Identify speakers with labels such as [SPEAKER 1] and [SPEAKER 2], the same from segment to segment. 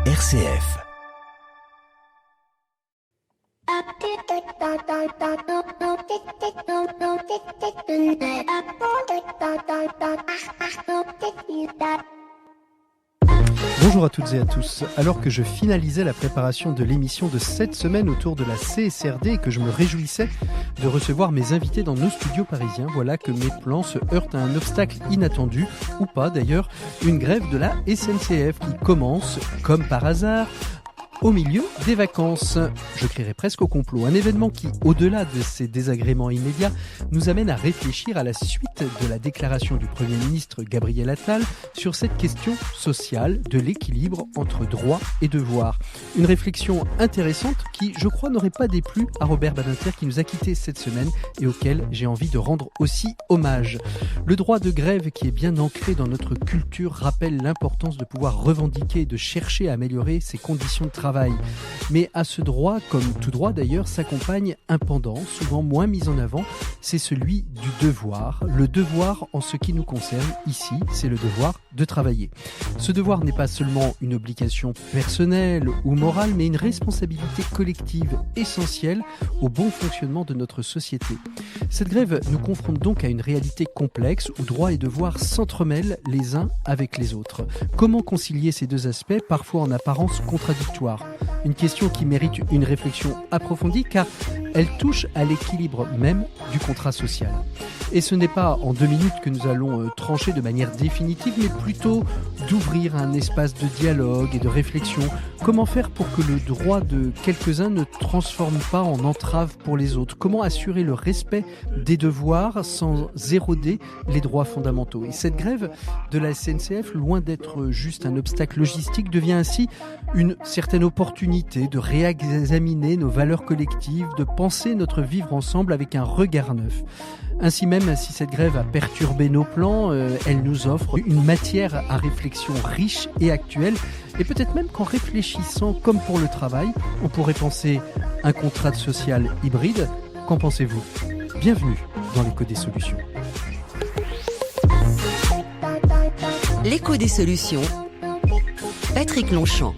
[SPEAKER 1] RCF. Bonjour à toutes et à tous. Alors que je finalisais la préparation de l'émission de cette semaine autour de la CSRD et que je me réjouissais de recevoir mes invités dans nos studios parisiens, voilà que mes plans se heurtent à un obstacle inattendu, ou pas d'ailleurs, une grève de la SNCF qui commence, comme par hasard, au milieu des vacances. Je crierais presque au complot. Un événement qui, au-delà de ces désagréments immédiats, nous amène à réfléchir à la suite de la déclaration du Premier ministre Gabriel Attal sur cette question sociale de l'équilibre entre droit et devoir. Une réflexion intéressante qui, je crois, n'aurait pas déplu à Robert Badinter qui nous a quittés cette semaine et auquel j'ai envie de rendre aussi hommage. Le droit de grève qui est bien ancré dans notre culture rappelle l'importance de pouvoir revendiquer et de chercher à améliorer ses conditions de travail. Mais à ce droit, comme tout droit d'ailleurs, s'accompagne un pendant, souvent moins mis en avant, c'est celui du devoir. Le devoir en ce qui nous concerne, ici, c'est le devoir de travailler. Ce devoir n'est pas seulement une obligation personnelle ou morale, mais une responsabilité collective essentielle au bon fonctionnement de notre société. Cette grève nous confronte donc à une réalité complexe où droit et devoir s'entremêlent les uns avec les autres. Comment concilier ces deux aspects, parfois en apparence contradictoires ? Une question qui mérite une réflexion approfondie car elle touche à l'équilibre même du contrat social. Et ce n'est pas en 2 minutes que nous allons trancher de manière définitive, mais plutôt d'ouvrir un espace de dialogue et de réflexion. Comment faire pour que le droit de quelques-uns ne transforme pas en entrave pour les autres ? Comment assurer le respect des devoirs sans éroder les droits fondamentaux ? Et cette grève de la SNCF, loin d'être juste un obstacle logistique, devient ainsi une certaine opportunité de réexaminer nos valeurs collectives, de penser notre vivre ensemble avec un regard neuf. Ainsi même, si cette grève a perturbé nos plans, elle nous offre une matière à réflexion riche et actuelle. Et peut-être même qu'en réfléchissant comme pour le travail, on pourrait penser un contrat social hybride. Qu'en pensez-vous ? Bienvenue dans l'Écho des solutions.
[SPEAKER 2] L'Écho des solutions. Patrick Longchamp.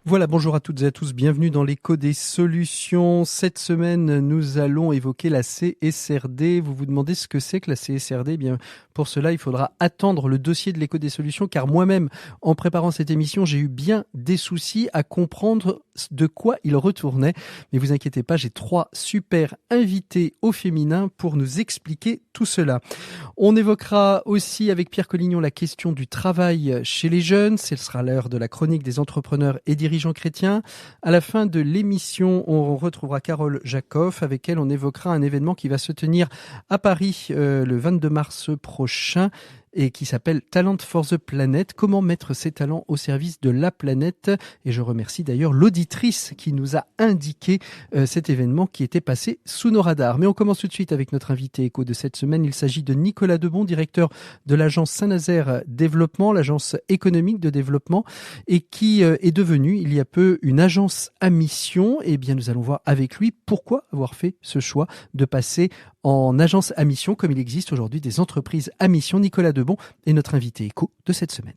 [SPEAKER 1] Voilà, bonjour à toutes et à tous, bienvenue dans l'Écho des solutions. Cette semaine, nous allons évoquer la CSRD. Vous vous demandez ce que c'est que la CSRD ? Eh bien, pour cela, il faudra attendre le dossier de l'Écho des solutions, car moi-même, en préparant cette émission, j'ai eu bien des soucis à comprendre de quoi il retournait. Mais vous inquiétez pas, j'ai 3 super invités au féminin pour nous expliquer tout cela. On évoquera aussi avec Pierre Collignon la question du travail chez les jeunes. Ce sera l'heure de la chronique des entrepreneurs et dirigeants chrétiens. À la fin de l'émission, on retrouvera Carole Jacob, avec elle on évoquera un événement qui va se tenir à Paris le 22 mars prochain et qui s'appelle Talent for the Planet. Comment mettre ses talents au service de la planète ? Et je remercie d'ailleurs l'auditrice qui nous a indiqué cet événement qui était passé sous nos radars. Mais on commence tout de suite avec notre invité écho de cette semaine. Il s'agit de Nicolas Debon, directeur de l'agence Saint-Nazaire Développement, l'agence économique de développement, et qui est devenue il y a peu une agence à mission. Et bien nous allons voir avec lui pourquoi avoir fait ce choix de passer en agence à mission, comme il existe aujourd'hui des entreprises à mission. Nicolas Debon est notre invité écho de cette semaine.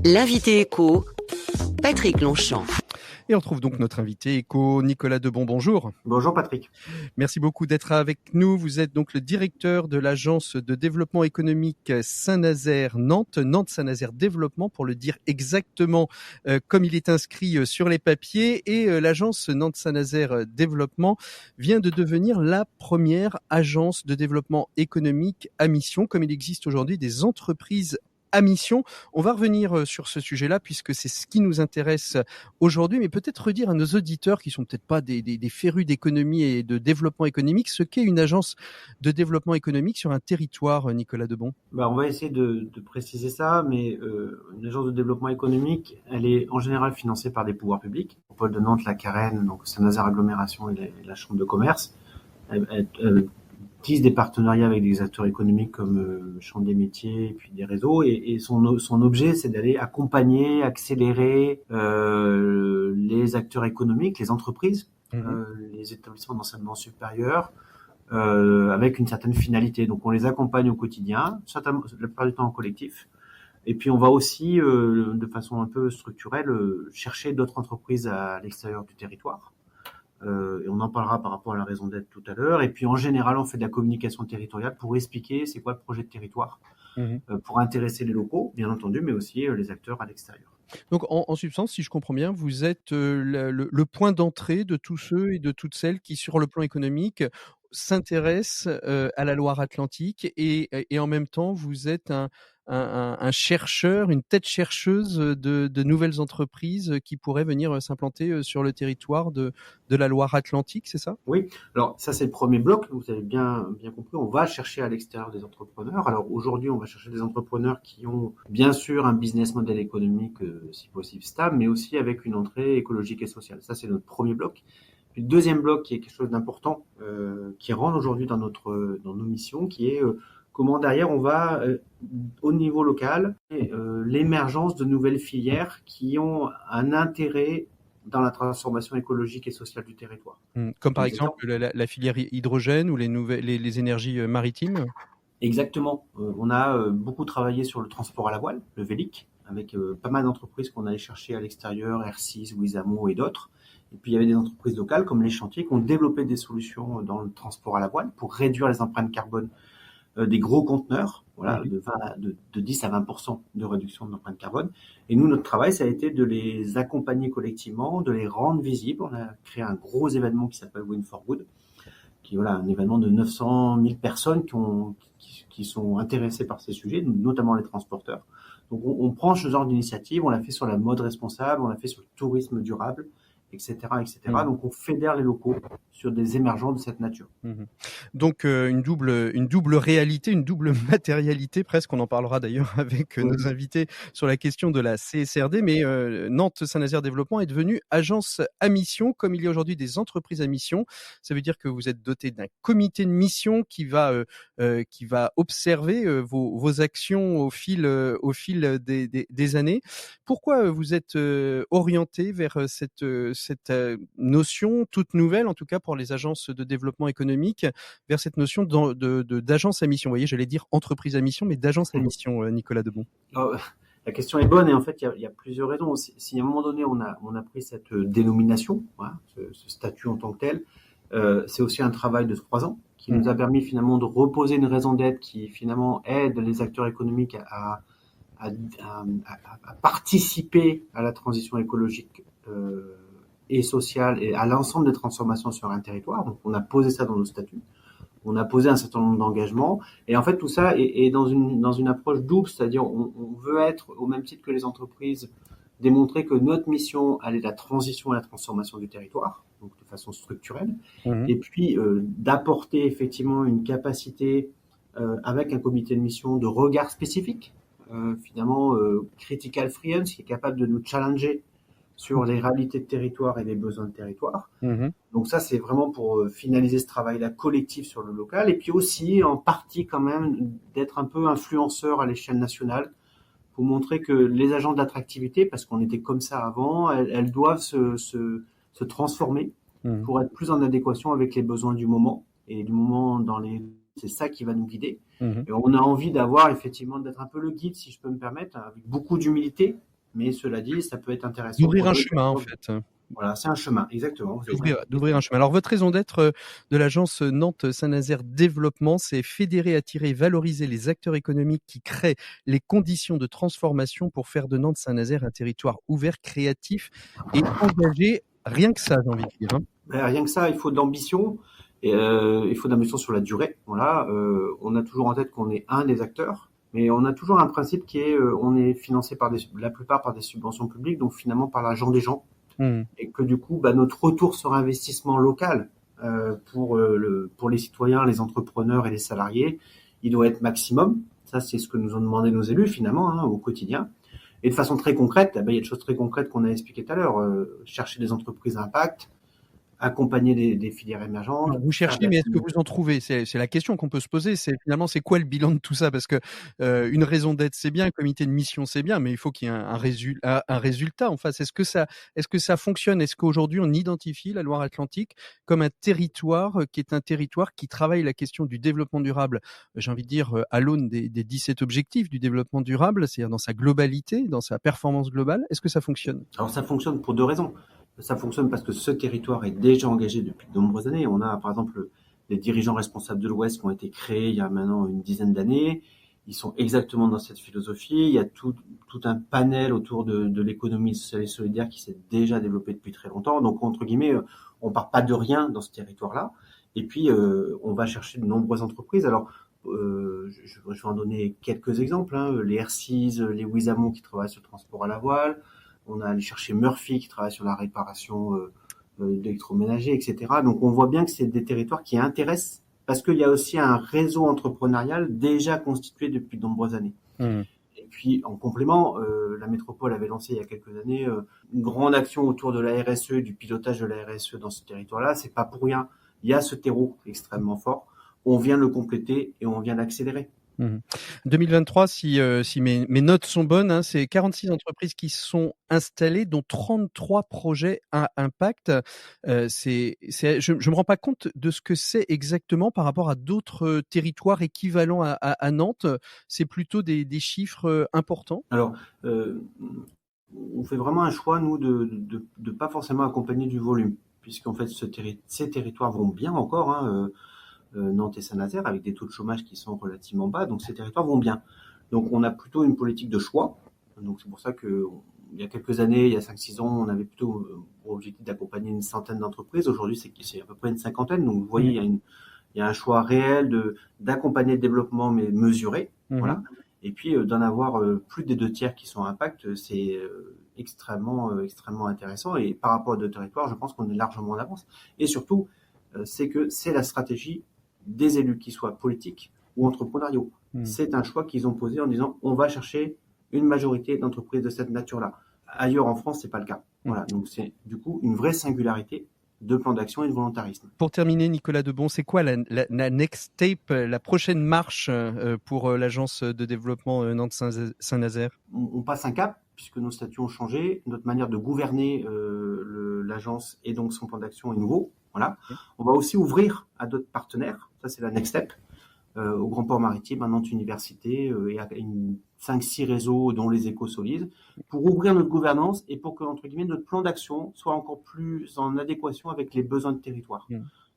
[SPEAKER 2] L'invité écho, Patrick Longchamp.
[SPEAKER 1] Et on retrouve donc notre invité écho, Nicolas Debon. Bonjour.
[SPEAKER 3] Bonjour Patrick.
[SPEAKER 1] Merci beaucoup d'être avec nous. Vous êtes donc le directeur de l'agence de développement économique Saint-Nazaire Nantes, Nantes Saint-Nazaire Développement pour le dire exactement comme il est inscrit sur les papiers. Et l'agence Nantes Saint-Nazaire Développement vient de devenir la première agence de développement économique à mission, comme il existe aujourd'hui des entreprises à mission. On va revenir sur ce sujet-là puisque c'est ce qui nous intéresse aujourd'hui, mais peut-être redire à nos auditeurs qui sont peut-être pas des férus d'économie et de développement économique ce qu'est une agence de développement économique sur un territoire, Nicolas Debon.
[SPEAKER 3] On va essayer de préciser ça, mais une agence de développement économique, elle est en général financée par des pouvoirs publics. Le pôle de Nantes, la Carène, donc Saint-Nazaire Agglomération et la Chambre de commerce. Elle tisse des partenariats avec des acteurs économiques comme Chambre des métiers et puis des réseaux. Et son objet, c'est d'aller accompagner, accélérer les acteurs économiques, les entreprises, les établissements d'enseignement supérieur, avec une certaine finalité. Donc on les accompagne au quotidien, certainement la plupart du temps en collectif. Et puis on va aussi, de façon un peu structurelle, chercher d'autres entreprises à l'extérieur du territoire. Et on en parlera par rapport à la raison d'être tout à l'heure. Et puis en général, on fait de la communication territoriale pour expliquer c'est quoi le projet de territoire, pour intéresser les locaux, bien entendu, mais aussi les acteurs à l'extérieur.
[SPEAKER 1] Donc en substance, si je comprends bien, vous êtes le point d'entrée de tous ceux et de toutes celles qui, sur le plan économique, s'intéressent à la Loire-Atlantique et en même temps, vous êtes un chercheur, une tête chercheuse de nouvelles entreprises qui pourraient venir s'implanter sur le territoire de la Loire-Atlantique, c'est ça?
[SPEAKER 3] Oui, alors ça c'est le premier bloc, vous avez bien compris, on va chercher à l'extérieur des entrepreneurs. Alors aujourd'hui, on va chercher des entrepreneurs qui ont bien sûr un business model économique, si possible stable, mais aussi avec une entrée écologique et sociale. Ça c'est notre premier bloc. Puis le deuxième bloc qui est quelque chose d'important, qui rentre aujourd'hui dans nos missions, qui est comment derrière on va au niveau local l'émergence de nouvelles filières qui ont un intérêt dans la transformation écologique et sociale du territoire.
[SPEAKER 1] Comme par exemple la filière hydrogène ou les énergies maritimes?
[SPEAKER 3] Exactement. On a beaucoup travaillé sur le transport à la voile, le VELIC, avec pas mal d'entreprises qu'on allait chercher à l'extérieur, R6, Wizamo et d'autres. Et puis il y avait des entreprises locales comme les chantiers qui ont développé des solutions dans le transport à la voile pour réduire les empreintes carbone des gros conteneurs, voilà, de 10 à 20% de réduction de l'empreinte carbone. Et nous, notre travail, ça a été de les accompagner collectivement, de les rendre visibles. On a créé un gros événement qui s'appelle Win for Good, qui est voilà, un événement de 900 000 personnes qui sont intéressées par ces sujets, notamment les transporteurs. Donc on prend ce genre d'initiative, on l'a fait sur la mode responsable, on l'a fait sur le tourisme durable, etc., etc. Donc on fédère les locaux sur des émergents de cette nature.
[SPEAKER 1] Donc une double réalité, une double matérialité presque. On en parlera d'ailleurs avec nos invités sur la question de la CSRD. Mais Nantes Saint-Nazaire Développement est devenue agence à mission, comme il y a aujourd'hui des entreprises à mission. Ça veut dire que vous êtes doté d'un comité de mission qui va observer vos actions au fil des années. Pourquoi vous êtes orienté vers cette notion toute nouvelle, en tout cas pour les agences de développement économique, vers cette notion d'agence à mission? Vous voyez, j'allais dire entreprise à mission, mais d'agence à mission, Nicolas Debon.
[SPEAKER 3] La question est bonne et en fait, il y a plusieurs raisons. Si à un moment donné, on a pris cette dénomination, voilà, ce statut en tant que tel, c'est aussi un travail de 3 ans qui nous a permis finalement de reposer une raison d'être qui finalement aide les acteurs économiques à participer à la transition écologique et sociale et à l'ensemble des transformations sur un territoire. Donc on a posé ça dans nos statuts, on a posé un certain nombre d'engagements et en fait tout ça est dans une approche double, c'est-à-dire on veut être au même titre que les entreprises, démontrer que notre mission elle est la transition et la transformation du territoire, donc de façon structurelle, et puis d'apporter effectivement une capacité avec un comité de mission de regard spécifique, finalement critical fluence, qui est capable de nous challenger sur les réalités de territoire et les besoins de territoire. Donc ça, c'est vraiment pour finaliser ce travail-là collectif sur le local, et puis aussi en partie quand même d'être un peu influenceur à l'échelle nationale pour montrer que les agents de l'attractivité, parce qu'on était comme ça avant, elles doivent se transformer pour être plus en adéquation avec les besoins du moment, et du moment c'est ça qui va nous guider. Et on a envie d'avoir effectivement d'être un peu le guide, si je peux me permettre, avec beaucoup d'humilité. Mais cela dit, ça peut être intéressant.
[SPEAKER 1] D'ouvrir un chemin, en fait.
[SPEAKER 3] Voilà, c'est un chemin, exactement.
[SPEAKER 1] D'ouvrir un chemin. Alors, votre raison d'être de l'agence Nantes Saint-Nazaire Développement, c'est fédérer, attirer, valoriser les acteurs économiques qui créent les conditions de transformation pour faire de Nantes Saint-Nazaire un territoire ouvert, créatif et engagé. Rien que ça, j'ai envie de dire.
[SPEAKER 3] Rien que ça, il faut de l'ambition. Et, il faut de l'ambition sur la durée. Voilà, on a toujours en tête qu'on est un des acteurs. Mais on a toujours un principe qui est, on est financé la plupart par des subventions publiques, donc finalement par l'argent des gens, et que du coup, notre retour sur investissement local pour les citoyens, les entrepreneurs et les salariés, il doit être maximum. Ça, c'est ce que nous ont demandé nos élus finalement au quotidien. Et de façon très concrète, il y a des choses très concrètes qu'on a expliquées tout à l'heure. Chercher des entreprises à impact, accompagner des filières émergentes.
[SPEAKER 1] Alors, vous cherchez, mais est-ce que vous en trouvez? C'est la question qu'on peut se poser. C'est finalement, c'est quoi le bilan de tout ça? Parce que une raison d'être, c'est bien, un comité de mission, c'est bien, mais il faut qu'il y ait un résultat en face. Est-ce que ça fonctionne? Est-ce qu'aujourd'hui, on identifie la Loire-Atlantique comme un territoire qui est un territoire qui travaille la question du développement durable, j'ai envie de dire, à l'aune des 17 objectifs du développement durable, c'est-à-dire dans sa globalité, dans sa performance globale? Est-ce que ça fonctionne?
[SPEAKER 3] Alors ça fonctionne pour deux raisons. Ça fonctionne parce que ce territoire est déjà engagé depuis de nombreuses années. On a par exemple les dirigeants responsables de l'Ouest qui ont été créés il y a maintenant une dizaine d'années. Ils sont exactement dans cette philosophie. Il y a tout un panel autour de l'économie sociale et solidaire qui s'est déjà développé depuis très longtemps. Donc entre guillemets, on part pas de rien dans ce territoire-là. Et puis on va chercher de nombreuses entreprises. Alors je vais en donner quelques exemples. Les Airseas, les Wizamo qui travaillent sur le transport à la voile. On a allé chercher Murphy qui travaille sur la réparation d'électroménager, etc. Donc on voit bien que c'est des territoires qui intéressent parce qu'il y a aussi un réseau entrepreneurial déjà constitué depuis de nombreuses années. Et puis en complément, la métropole avait lancé il y a quelques années une grande action autour de la RSE, du pilotage de la RSE dans ce territoire-là. C'est pas pour rien. Il y a ce terreau extrêmement fort. On vient le compléter et on vient l'accélérer.
[SPEAKER 1] 2023, si mes notes sont bonnes, c'est 46 entreprises qui sont installées, dont 33 projets à impact. Je me rends pas compte de ce que c'est exactement par rapport à d'autres territoires équivalents à Nantes. C'est plutôt des chiffres importants.
[SPEAKER 3] Alors, on fait vraiment un choix, nous, de pas forcément accompagner du volume, puisqu'en fait, ces territoires vont bien encore, Nantes et Saint-Nazaire, avec des taux de chômage qui sont relativement bas, donc ces territoires vont bien. Donc on a plutôt une politique de choix, donc c'est pour ça que il y a quelques années, il y a 5-6 ans, on avait plutôt pour objectif d'accompagner une centaine d'entreprises. Aujourd'hui, c'est à peu près une cinquantaine, donc vous voyez, il y a un choix réel d'accompagner le développement, mais mesuré, voilà. Et puis d'en avoir plus des 2 tiers qui sont à impact, c'est extrêmement intéressant, et par rapport à d'autres territoires, je pense qu'on est largement en avance. Et surtout, c'est que c'est la stratégie des élus, qu'ils soient politiques ou entrepreneuriaux. C'est un choix qu'ils ont posé en disant on va chercher une majorité d'entreprises de cette nature-là. Ailleurs en France, c'est pas le cas. Voilà, donc c'est du coup une vraie singularité de plan d'action et de volontarisme.
[SPEAKER 1] Pour terminer, Nicolas Debon, c'est quoi la next step, la prochaine marche pour l'agence de développement Nantes-Saint-Nazaire?
[SPEAKER 3] On passe un cap, puisque nos statuts ont changé, notre manière de gouverner l'agence et donc son plan d'action est nouveau. Voilà. On va aussi ouvrir à d'autres partenaires, ça c'est la next step, au Grand Port Maritime, à Nantes Université et à 5-6 réseaux dont les échos solides, pour ouvrir notre gouvernance et pour que, entre guillemets, notre plan d'action soit encore plus en adéquation avec les besoins de territoire.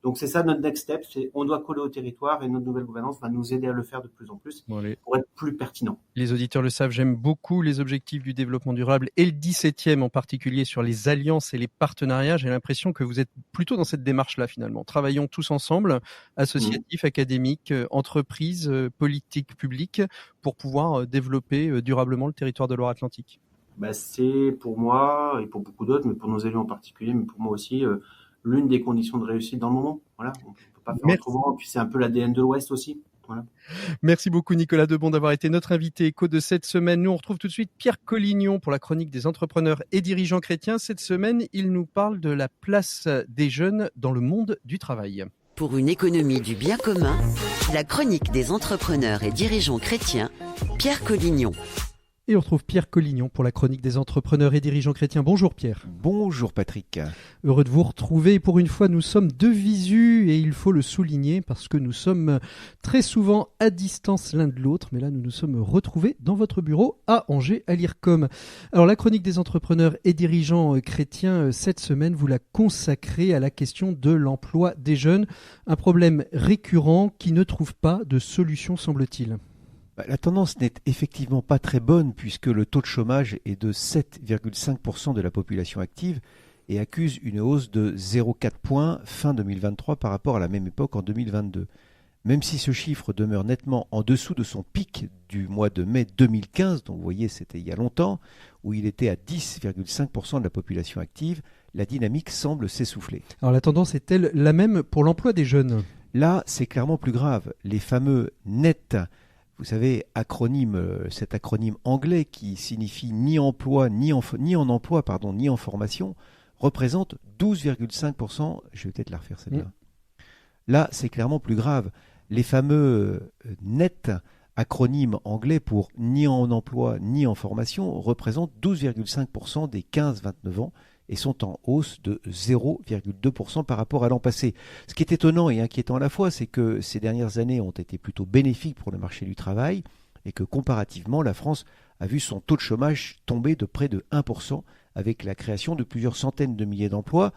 [SPEAKER 3] Donc c'est ça notre next step, on doit coller au territoire et notre nouvelle gouvernance va nous aider à le faire de plus en plus pour être plus pertinent.
[SPEAKER 1] Les auditeurs le savent, j'aime beaucoup les objectifs du développement durable et le 17e en particulier sur les alliances et les partenariats. J'ai l'impression que vous êtes plutôt dans cette démarche-là finalement. Travaillons tous ensemble, associatifs, académiques, entreprises, politiques publiques, pour pouvoir développer durablement le territoire de Loire-Atlantique.
[SPEAKER 3] C'est pour moi et pour beaucoup d'autres, mais pour nos élus en particulier, mais pour moi aussi, l'une des conditions de réussite dans le moment. Voilà, on ne peut pas faire autrement. Puis c'est un peu l'ADN de l'Ouest aussi. Voilà.
[SPEAKER 1] Merci beaucoup Nicolas Debon d'avoir été notre invité éco de cette semaine. Nous on retrouve tout de suite Pierre Collignon pour la chronique des entrepreneurs et dirigeants chrétiens. Cette semaine, il nous parle de la place des jeunes dans le monde du travail.
[SPEAKER 2] Pour une économie du bien commun, la chronique des entrepreneurs et dirigeants chrétiens, Pierre Collignon.
[SPEAKER 1] Et on retrouve Pierre Collignon pour la chronique des entrepreneurs et dirigeants chrétiens. Bonjour Pierre.
[SPEAKER 4] Bonjour Patrick.
[SPEAKER 1] Heureux de vous retrouver. Pour une fois, nous sommes de visu et il faut le souligner parce que nous sommes très souvent à distance l'un de l'autre. Mais là, nous nous sommes retrouvés dans votre bureau à Angers, à l'IRCOM. Alors, la chronique des entrepreneurs et dirigeants chrétiens, cette semaine, vous la consacrez à la question de l'emploi des jeunes. Un problème récurrent qui ne trouve pas de solution, semble-t-il.
[SPEAKER 4] La tendance n'est effectivement pas très bonne puisque le taux de chômage est de 7,5% de la population active et accuse une hausse de 0,4 points fin 2023 par rapport à la même époque en 2022. Même si ce chiffre demeure nettement en dessous de son pic du mois de mai 2015, donc vous voyez c'était il y a longtemps, où il était à 10,5% de la population active, la dynamique semble s'essouffler.
[SPEAKER 1] Alors la tendance est-elle la même pour l'emploi des jeunes ?
[SPEAKER 4] Là, c'est clairement plus grave. Les fameux NET, vous savez, cet acronyme anglais qui signifie ni en formation, représente 12,5%. Je vais peut-être la refaire celle-là. Là, c'est clairement plus grave. Les fameux NET, acronyme anglais pour ni en emploi ni en formation, représentent 12,5% des 15-29 ans et sont en hausse de 0,2% par rapport à l'an passé. Ce qui est étonnant et inquiétant à la fois, c'est que ces dernières années ont été plutôt bénéfiques pour le marché du travail et que comparativement, la France a vu son taux de chômage tomber de près de 1% avec la création de plusieurs centaines de milliers d'emplois.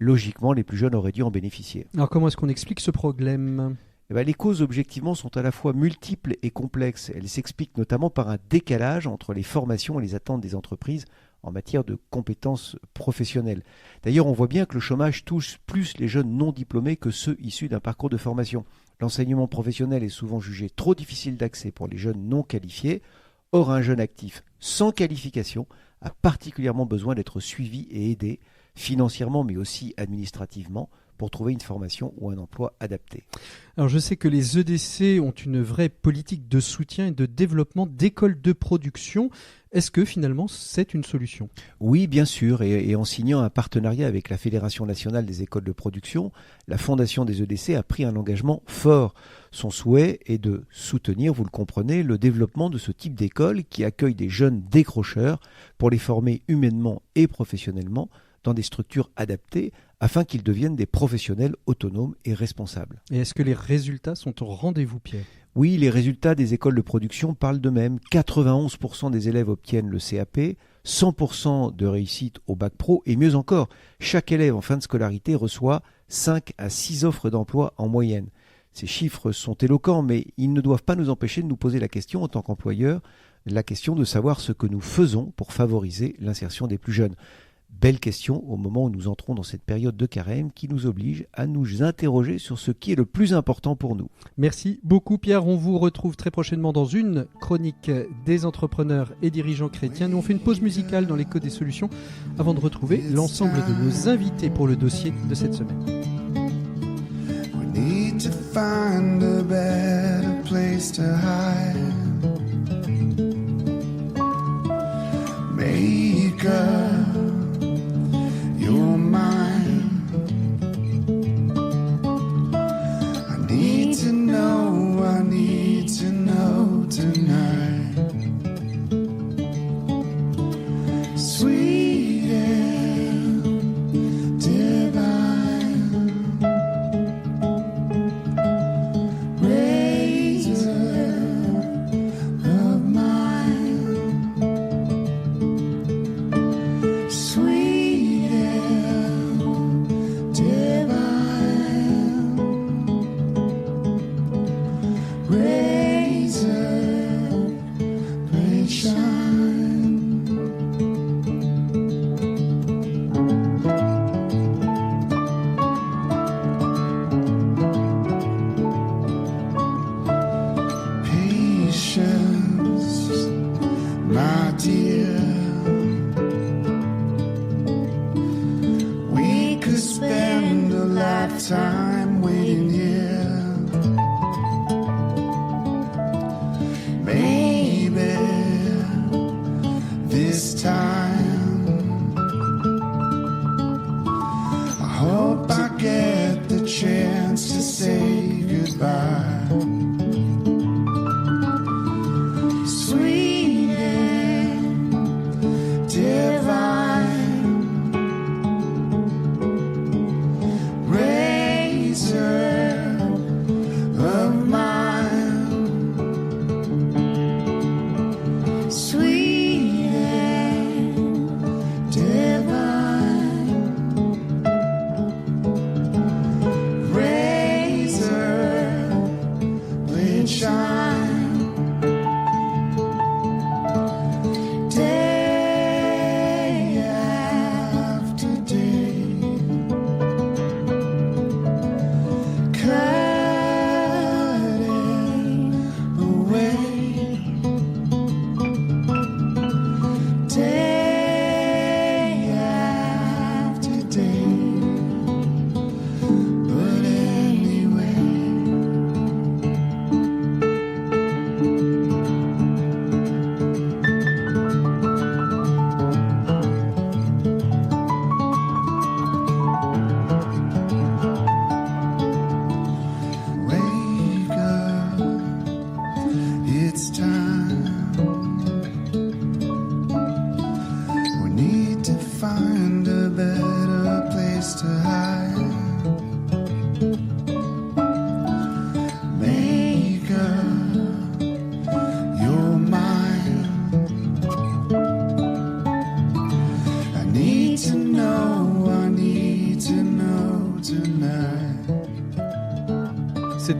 [SPEAKER 4] Logiquement, les plus jeunes auraient dû en bénéficier.
[SPEAKER 1] Alors comment est-ce qu'on explique ce problème ?
[SPEAKER 4] Les causes objectivement sont à la fois multiples et complexes. Elles s'expliquent notamment par un décalage entre les formations et les attentes des entreprises en matière de compétences professionnelles. D'ailleurs, on voit bien que le chômage touche plus les jeunes non diplômés que ceux issus d'un parcours de formation. L'enseignement professionnel est souvent jugé trop difficile d'accès pour les jeunes non qualifiés. Or, un jeune actif sans qualification a particulièrement besoin d'être suivi et aidé, financièrement mais aussi administrativement, pour trouver une formation ou un emploi adapté.
[SPEAKER 1] Alors je sais que les EDC ont une vraie politique de soutien et de développement d'écoles de production. Est-ce que finalement c'est une solution ?
[SPEAKER 4] Oui, bien sûr, et en signant un partenariat avec la Fédération nationale des écoles de production, la Fondation des EDC a pris un engagement fort. Son souhait est de soutenir, vous le comprenez, le développement de ce type d'école qui accueille des jeunes décrocheurs pour les former humainement et professionnellement dans des structures adaptées afin qu'ils deviennent des professionnels autonomes et responsables.
[SPEAKER 1] Et est-ce que les résultats sont au rendez-vous, Pierre ?
[SPEAKER 4] Oui, les résultats des écoles de production parlent d'eux-mêmes. 91% des élèves obtiennent le CAP, 100% de réussite au bac pro et mieux encore, chaque élève en fin de scolarité reçoit 5 à 6 offres d'emploi en moyenne. Ces chiffres sont éloquents, mais ils ne doivent pas nous empêcher de nous poser la question en tant qu'employeur, la question de savoir ce que nous faisons pour favoriser l'insertion des plus jeunes. Belle question au moment où nous entrons dans cette période de carême qui nous oblige à nous interroger sur ce qui est le plus important pour nous.
[SPEAKER 1] Merci beaucoup Pierre, on vous retrouve très prochainement dans une chronique des entrepreneurs et dirigeants chrétiens. Nous on fait une pause musicale dans l'écho des solutions avant de retrouver l'ensemble de nos invités pour le dossier de cette semaine.
[SPEAKER 5] We need to find a better place to hide. Make up your mind. I need to know tonight. Sweet and divine, razor of mine. Sweet and divine, razor, blade shine. Patience, my dear. We could spend a lifetime waiting here. Maybe this time I hope I get the chance to say goodbye. Sweet and divine, razor of mine. Sweet and divine, razor, blade shine. Day after day, cutting away. Day after day, but anyway.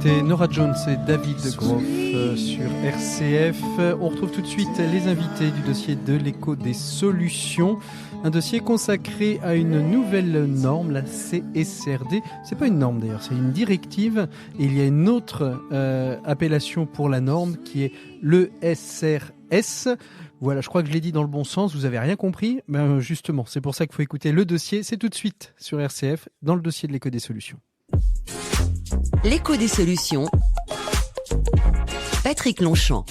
[SPEAKER 1] C'était Norah Jones et David Groff sur RCF. On retrouve tout de suite les invités du dossier de l'écho des solutions. Un dossier consacré à une nouvelle norme, la CSRD. C'est pas une norme d'ailleurs, c'est une directive. Et il y a une autre appellation pour la norme qui est le SRS. Voilà, je crois que je l'ai dit dans le bon sens, vous avez rien compris. Ben justement, c'est pour ça qu'il faut écouter le dossier. C'est tout de suite sur RCF, dans le dossier de l'écho des solutions.
[SPEAKER 2] L'écho des solutions. Patrick Longchamp.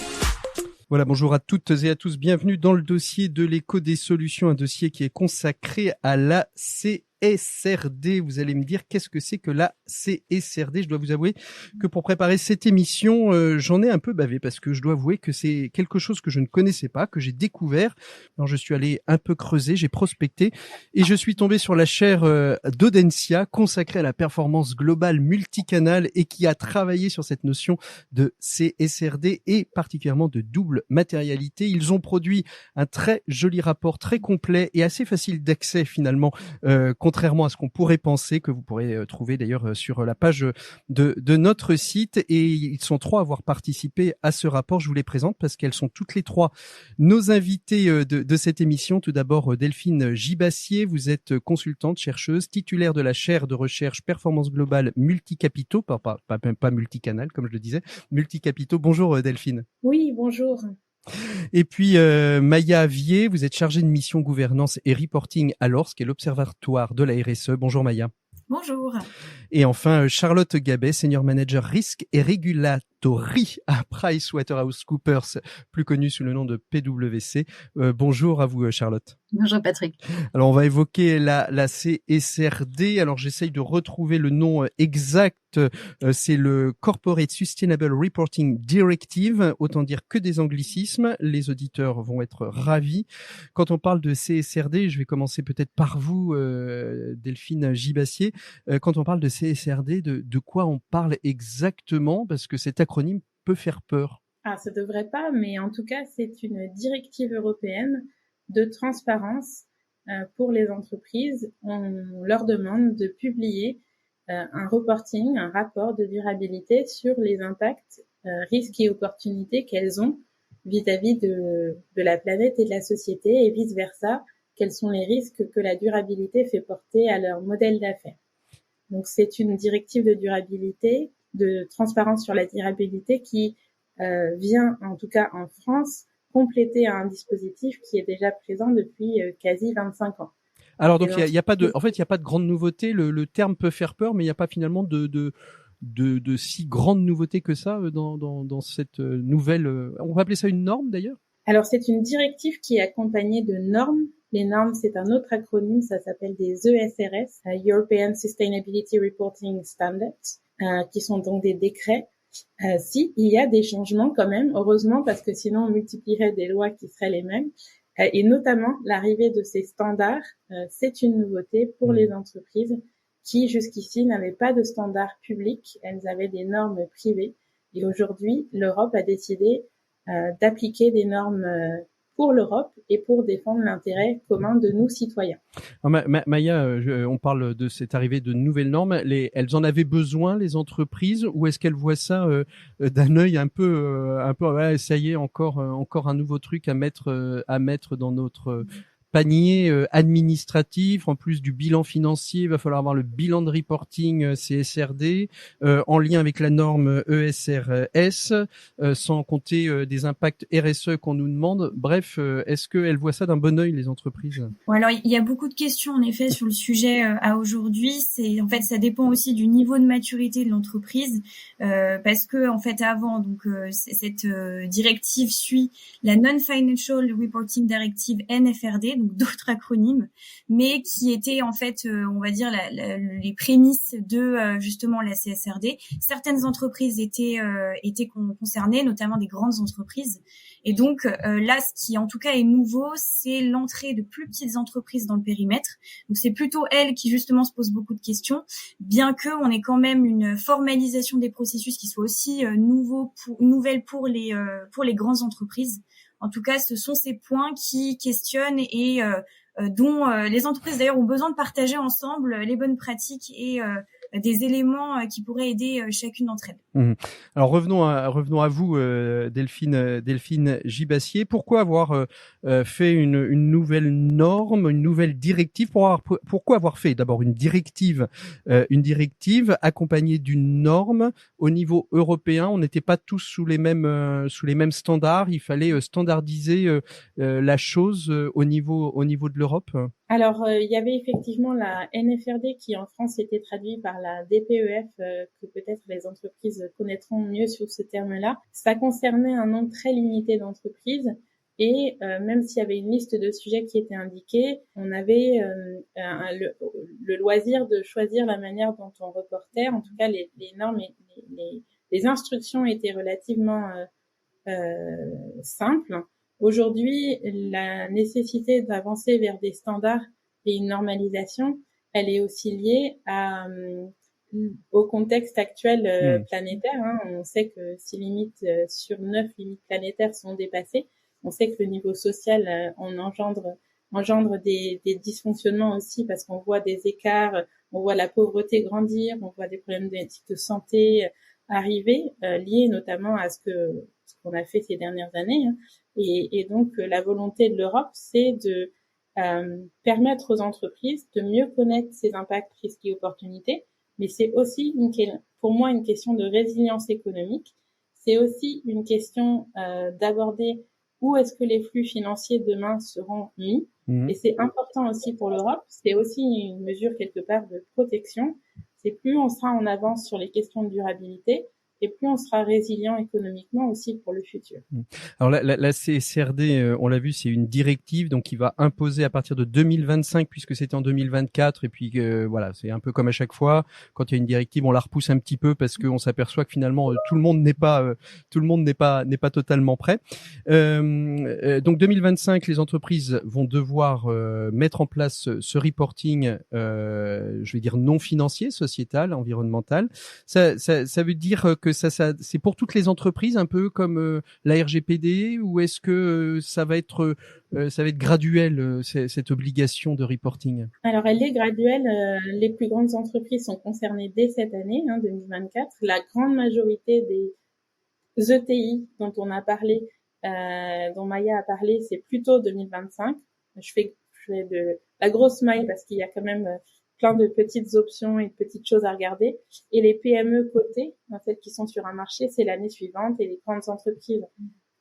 [SPEAKER 1] Voilà, bonjour à toutes et à tous. Bienvenue dans le dossier de l'écho des solutions, un dossier qui est consacré à la CSRD. Vous allez me dire qu'est-ce que c'est que la CSRD. Je dois vous avouer que pour préparer cette émission, j'en ai un peu bavé parce que je dois avouer que c'est quelque chose que je ne connaissais pas, que j'ai découvert. Alors je suis allé un peu creuser, j'ai prospecté et je suis tombé sur la chaire d'Audencia consacrée à la performance globale multicanal et qui a travaillé sur cette notion de CSRD et particulièrement de double matérialité. Ils ont produit un très joli rapport, très complet et assez facile d'accès finalement, contrairement à ce qu'on pourrait penser, que vous pourrez trouver d'ailleurs sur la page de notre site. Et ils sont trois à avoir participé à ce rapport. Je vous les présente parce qu'elles sont toutes les trois nos invités de cette émission. Tout d'abord, Delphine Gibassier, vous êtes consultante, chercheuse, titulaire de la chaire de recherche Performance Globale Multicapitaux, pas multicanal comme je le disais, Multicapitaux. Bonjour Delphine.
[SPEAKER 6] Oui, bonjour.
[SPEAKER 1] Et puis Maya Avier, vous êtes chargée de mission gouvernance et reporting à l'ORS, qui est l'Observatoire de la RSE. Bonjour Maya.
[SPEAKER 6] Bonjour.
[SPEAKER 1] Et enfin Charlotte Gabet, senior manager risque et regulatory à PricewaterhouseCoopers, plus connu sous le nom de PwC. Bonjour à vous Charlotte.
[SPEAKER 6] Bonjour Patrick.
[SPEAKER 1] Alors on va évoquer la CSRD. Alors j'essaye de retrouver le nom exact. C'est le Corporate Sustainable Reporting Directive. Autant dire que des anglicismes. Les auditeurs vont être ravis. Quand on parle de CSRD, je vais commencer peut-être par vous, Delphine Gibassier. Quand on parle de CSRD, de quoi on parle exactement? Parce que cet acronyme peut faire peur.
[SPEAKER 6] Ah, ça devrait pas, mais en tout cas, c'est une directive européenne de transparence pour les entreprises. On leur demande de publier un reporting, un rapport de durabilité sur les impacts, risques et opportunités qu'elles ont vis-à-vis de la planète et de la société et vice-versa. Quels sont les risques que la durabilité fait porter à leur modèle d'affaires. Donc, c'est une directive de durabilité, de transparence sur la durabilité qui vient, en tout cas en France, compléter un dispositif qui est déjà présent depuis quasi 25 ans.
[SPEAKER 1] Alors, donc, il y a pas de, en fait, il y a pas de grande nouveauté. Le terme peut faire peur, mais il n'y a pas finalement de si grande nouveauté que ça dans cette nouvelle. On va appeler ça une norme d'ailleurs.
[SPEAKER 6] Alors, c'est une directive qui est accompagnée de normes. Les normes, c'est un autre acronyme, ça s'appelle des ESRS, European Sustainability Reporting Standards, qui sont donc des décrets. Si, il y a des changements quand même, heureusement, parce que sinon on multiplierait des lois qui seraient les mêmes. Et notamment, l'arrivée de ces standards, c'est une nouveauté pour les entreprises qui, jusqu'ici, n'avaient pas de standards publics. Elles avaient des normes privées. Et aujourd'hui, l'Europe a décidé d'appliquer des normes pour l'Europe et pour défendre l'intérêt commun de nous citoyens.
[SPEAKER 1] Alors, Maya, on parle de cette arrivée de nouvelles normes. Elles en avaient besoin, les entreprises, ou est-ce qu'elles voient ça d'un œil un peu, ouais, ça y est, encore un nouveau truc à mettre dans notre panier administratif, en plus du bilan financier, il va falloir avoir le bilan de reporting CSRD, en lien avec la norme ESRS, sans compter des impacts RSE qu'on nous demande. Bref, est-ce qu'elles voient ça d'un bon œil, les entreprises?
[SPEAKER 7] Bon, alors il y a beaucoup de questions en effet sur le sujet à aujourd'hui. En fait, ça dépend aussi du niveau de maturité de l'entreprise, parce que en fait avant, donc cette directive suit la Non-Financial Reporting Directive NFRD, donc d'autres acronymes, mais qui étaient en fait, on va dire, les prémices de justement la CSRD. Certaines entreprises étaient concernées, notamment des grandes entreprises. Et donc là, ce qui en tout cas est nouveau, c'est l'entrée de plus petites entreprises dans le périmètre. Donc c'est plutôt elles qui justement se posent beaucoup de questions, bien que on ait quand même une formalisation des processus qui soit aussi nouvelle pour les grandes entreprises. En tout cas, ce sont ces points qui questionnent et dont les entreprises d'ailleurs ont besoin de partager ensemble les bonnes pratiques et des éléments qui pourraient aider chacune d'entre elles.
[SPEAKER 1] Alors revenons à vous, Delphine Gibassier. Pourquoi avoir fait une nouvelle norme, une nouvelle directive? Pourquoi avoir fait d'abord une directive accompagnée d'une norme au niveau européen? On n'était pas tous sous les mêmes standards. Il fallait standardiser la chose au niveau de l'Europe.
[SPEAKER 6] Alors, il y avait effectivement la NFRD qui en France était traduite par la DPEF, que peut-être les entreprises connaîtront mieux sous ce terme-là. Ça concernait un nombre très limité d'entreprises et même s'il y avait une liste de sujets qui était indiquée, on avait le loisir de choisir la manière dont on reportait. En tout cas, les normes et les instructions étaient relativement simples. Aujourd'hui, la nécessité d'avancer vers des standards et une normalisation, elle est aussi liée au contexte actuel planétaire. On sait que 6 limites sur 9 limites planétaires sont dépassées. On sait que le niveau social on engendre des dysfonctionnements aussi parce qu'on voit des écarts, on voit la pauvreté grandir, on voit des problèmes de santé arriver, liés notamment à ce qu'on a fait ces dernières années. Et donc, la volonté de l'Europe, c'est de permettre aux entreprises de mieux connaître ces impacts, risques et opportunités. Mais c'est aussi, pour moi, une question de résilience économique. C'est aussi une question d'aborder où est-ce que les flux financiers demain seront mis. Et c'est important aussi pour l'Europe. C'est aussi une mesure quelque part de protection. C'est plus on sera en avance sur les questions de durabilité, et plus on sera résilient économiquement aussi pour le futur.
[SPEAKER 1] Alors la CSRD, on l'a vu, c'est une directive donc qui va imposer à partir de 2025 puisque c'était en 2024 et puis voilà, c'est un peu comme à chaque fois quand il y a une directive, on la repousse un petit peu parce qu'on s'aperçoit que finalement tout le monde n'est pas totalement prêt. Donc 2025, les entreprises vont devoir mettre en place ce reporting, je vais dire non financier, sociétal, environnemental. Ça veut dire que ça c'est pour toutes les entreprises un peu comme la RGPD ou est-ce que ça va être graduel cette obligation de reporting?
[SPEAKER 6] Alors elle est graduelle. Les plus grandes entreprises sont concernées dès cette année, 2024. La grande majorité des ETI dont on a parlé, dont Maya a parlé, c'est plutôt 2025. Je fais de la grosse maille parce qu'il y a quand même plein de petites options et de petites choses à regarder. Et les PME cotées, celles qui sont sur un marché, c'est l'année suivante. Et les grandes entreprises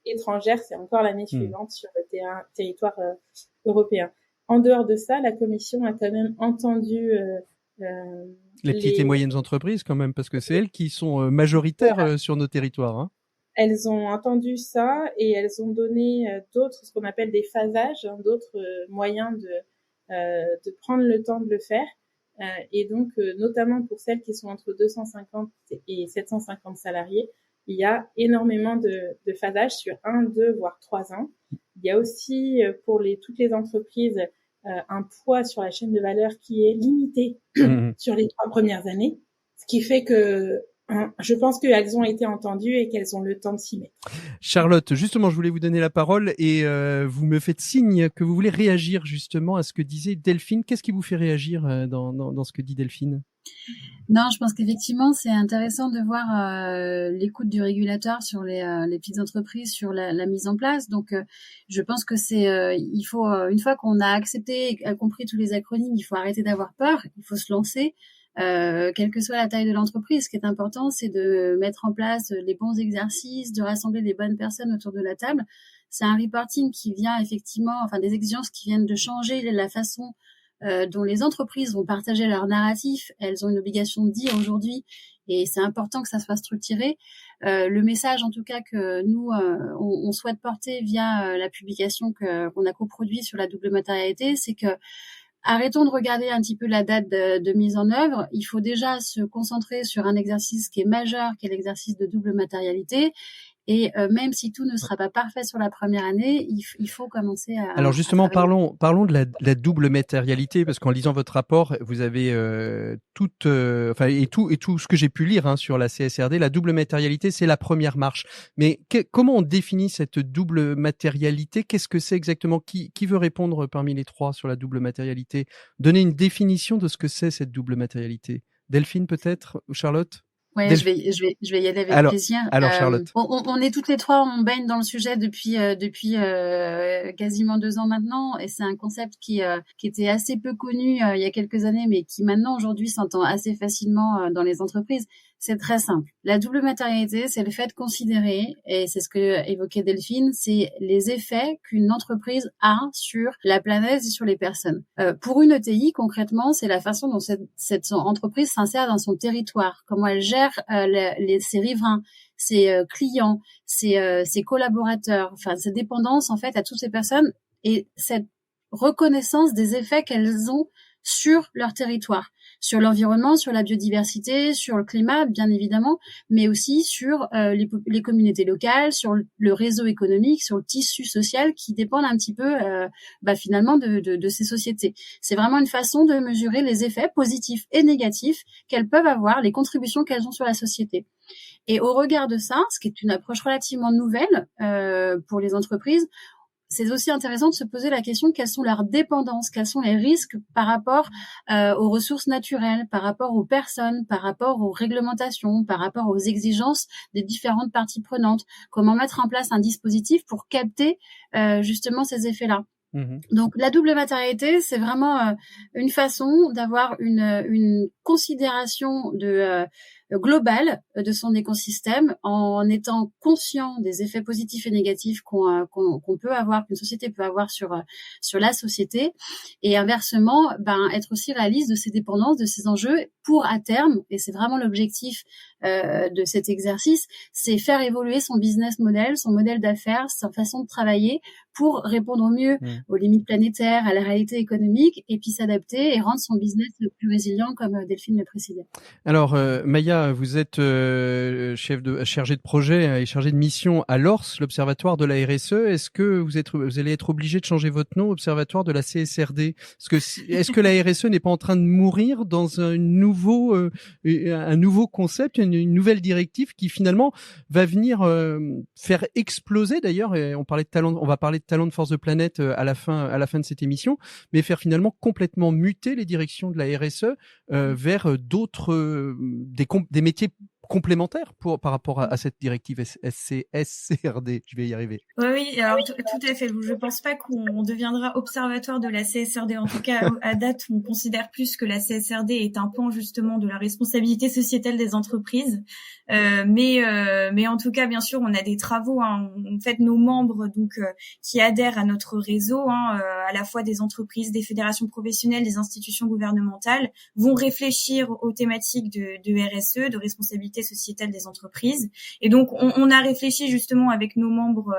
[SPEAKER 6] étrangères, c'est encore l'année suivante sur le territoire européen. En dehors de ça, la Commission a quand même entendu
[SPEAKER 1] les petites et moyennes entreprises quand même, parce que c'est elles qui sont majoritaires sur nos territoires.
[SPEAKER 6] Elles ont entendu ça et elles ont donné d'autres, ce qu'on appelle des phasages, d'autres moyens de prendre le temps de le faire. Et donc, notamment pour celles qui sont entre 250 et 750 salariés, il y a énormément de phasages sur 1, 2, voire 3 ans. Il y a aussi pour toutes les entreprises un poids sur la chaîne de valeur qui est limité sur les 3 premières années, ce qui fait que je pense qu'elles ont été entendues et qu'elles ont le temps de s'y mettre.
[SPEAKER 1] Charlotte, justement, je voulais vous donner la parole et vous me faites signe que vous voulez réagir justement à ce que disait Delphine. Qu'est-ce qui vous fait réagir dans ce que dit Delphine ?
[SPEAKER 8] Non, je pense qu'effectivement, c'est intéressant de voir l'écoute du régulateur sur les petites entreprises, sur la mise en place. Donc, je pense que il faut, une fois qu'on a accepté et compris tous les acronymes, il faut arrêter d'avoir peur, il faut se lancer. Quelle que soit la taille de l'entreprise, ce qui est important, c'est de mettre en place les bons exercices, de rassembler les bonnes personnes autour de la table. C'est un reporting qui vient effectivement, des exigences qui viennent de changer la façon dont les entreprises vont partager leur narratif. Elles ont une obligation de dire aujourd'hui, et c'est important que ça soit structuré. Le message, en tout cas, que nous on souhaite porter via la publication qu'on a coproduit sur la double matérialité, c'est que arrêtons de regarder un petit peu la date de mise en œuvre. Il faut déjà se concentrer sur un exercice qui est majeur, qui est l'exercice de double matérialité. Et même si tout ne sera pas parfait sur la première année, il faut commencer à...
[SPEAKER 1] Alors justement, parlons de la double matérialité, parce qu'en lisant votre rapport, vous avez tout ce que j'ai pu lire sur la CSRD, la double matérialité, c'est la première marche. Mais comment on définit cette double matérialité ? Qu'est-ce que c'est exactement ? Qui veut répondre parmi les trois sur la double matérialité ? Donner une définition de ce que c'est cette double matérialité. Delphine peut-être ou Charlotte?
[SPEAKER 8] Ouais, je vais y aller avec plaisir.
[SPEAKER 1] Alors Charlotte.
[SPEAKER 8] On est toutes les trois, on baigne dans le sujet depuis quasiment 2 ans maintenant, et c'est un concept qui était assez peu connu il y a quelques années, mais qui maintenant aujourd'hui s'entend assez facilement dans les entreprises. C'est très simple. La double matérialité, c'est le fait de considérer, et c'est ce que évoquait Delphine, c'est les effets qu'une entreprise a sur la planète et sur les personnes. Pour une ETI, concrètement, c'est la façon dont cette entreprise s'insère dans son territoire, comment elle gère ses riverains, ses clients, ses collaborateurs, enfin ses dépendances en fait à toutes ces personnes, et cette reconnaissance des effets qu'elles ont sur leur territoire, sur l'environnement, sur la biodiversité, sur le climat, bien évidemment, mais aussi sur les communautés locales, sur le réseau économique, sur le tissu social qui dépendent un petit peu finalement de ces sociétés. C'est vraiment une façon de mesurer les effets positifs et négatifs qu'elles peuvent avoir, les contributions qu'elles ont sur la société. Et au regard de ça, ce qui est une approche relativement nouvelle pour les entreprises, c'est aussi intéressant de se poser la question de quelles sont leurs dépendances, quels sont les risques par rapport aux ressources naturelles, par rapport aux personnes, par rapport aux réglementations, par rapport aux exigences des différentes parties prenantes. Comment mettre en place un dispositif pour capter justement ces effets-là. Donc la double matérialité, c'est vraiment une façon d'avoir une considération globale de son écosystème en étant conscient des effets positifs et négatifs qu'on peut avoir, qu'une société peut avoir sur la société, et inversement, être aussi réaliste de ses dépendances, de ses enjeux, pour à terme, et c'est vraiment l'objectif de cet exercice, c'est faire évoluer son business model, son modèle d'affaires, sa façon de travailler pour répondre au mieux aux limites planétaires, à la réalité économique, et puis s'adapter et rendre son business le plus résilient, comme Delphine le précisait.
[SPEAKER 1] Alors, Maya, vous êtes chargée de projet et chargée de mission à l'ORS, l'Observatoire de la RSE. Est-ce que vous allez être obligé de changer votre nom, Observatoire de la CSRD? Est-ce que la RSE n'est pas en train de mourir dans un nouveau concept, une nouvelle directive qui finalement va venir faire exploser, d'ailleurs, et on va parler de talent de force de planète à la fin de cette émission, mais faire finalement complètement muter les directions de la RSE vers d'autres des métiers complémentaires par rapport à cette directive SCRD. Je vais y arriver.
[SPEAKER 7] Oui, alors tout à fait. Je pense pas qu'on deviendra observatoire de la CSRD. En tout cas, à date, on considère plus que la CSRD est un pan justement de la responsabilité sociétale des entreprises. Mais en tout cas, bien sûr, on a des travaux. En fait, nos membres qui adhèrent à notre réseau, à la fois des entreprises, des fédérations professionnelles, des institutions gouvernementales, vont réfléchir aux thématiques de RSE, de responsabilité sociétale des entreprises. Et donc, on a réfléchi justement avec nos membres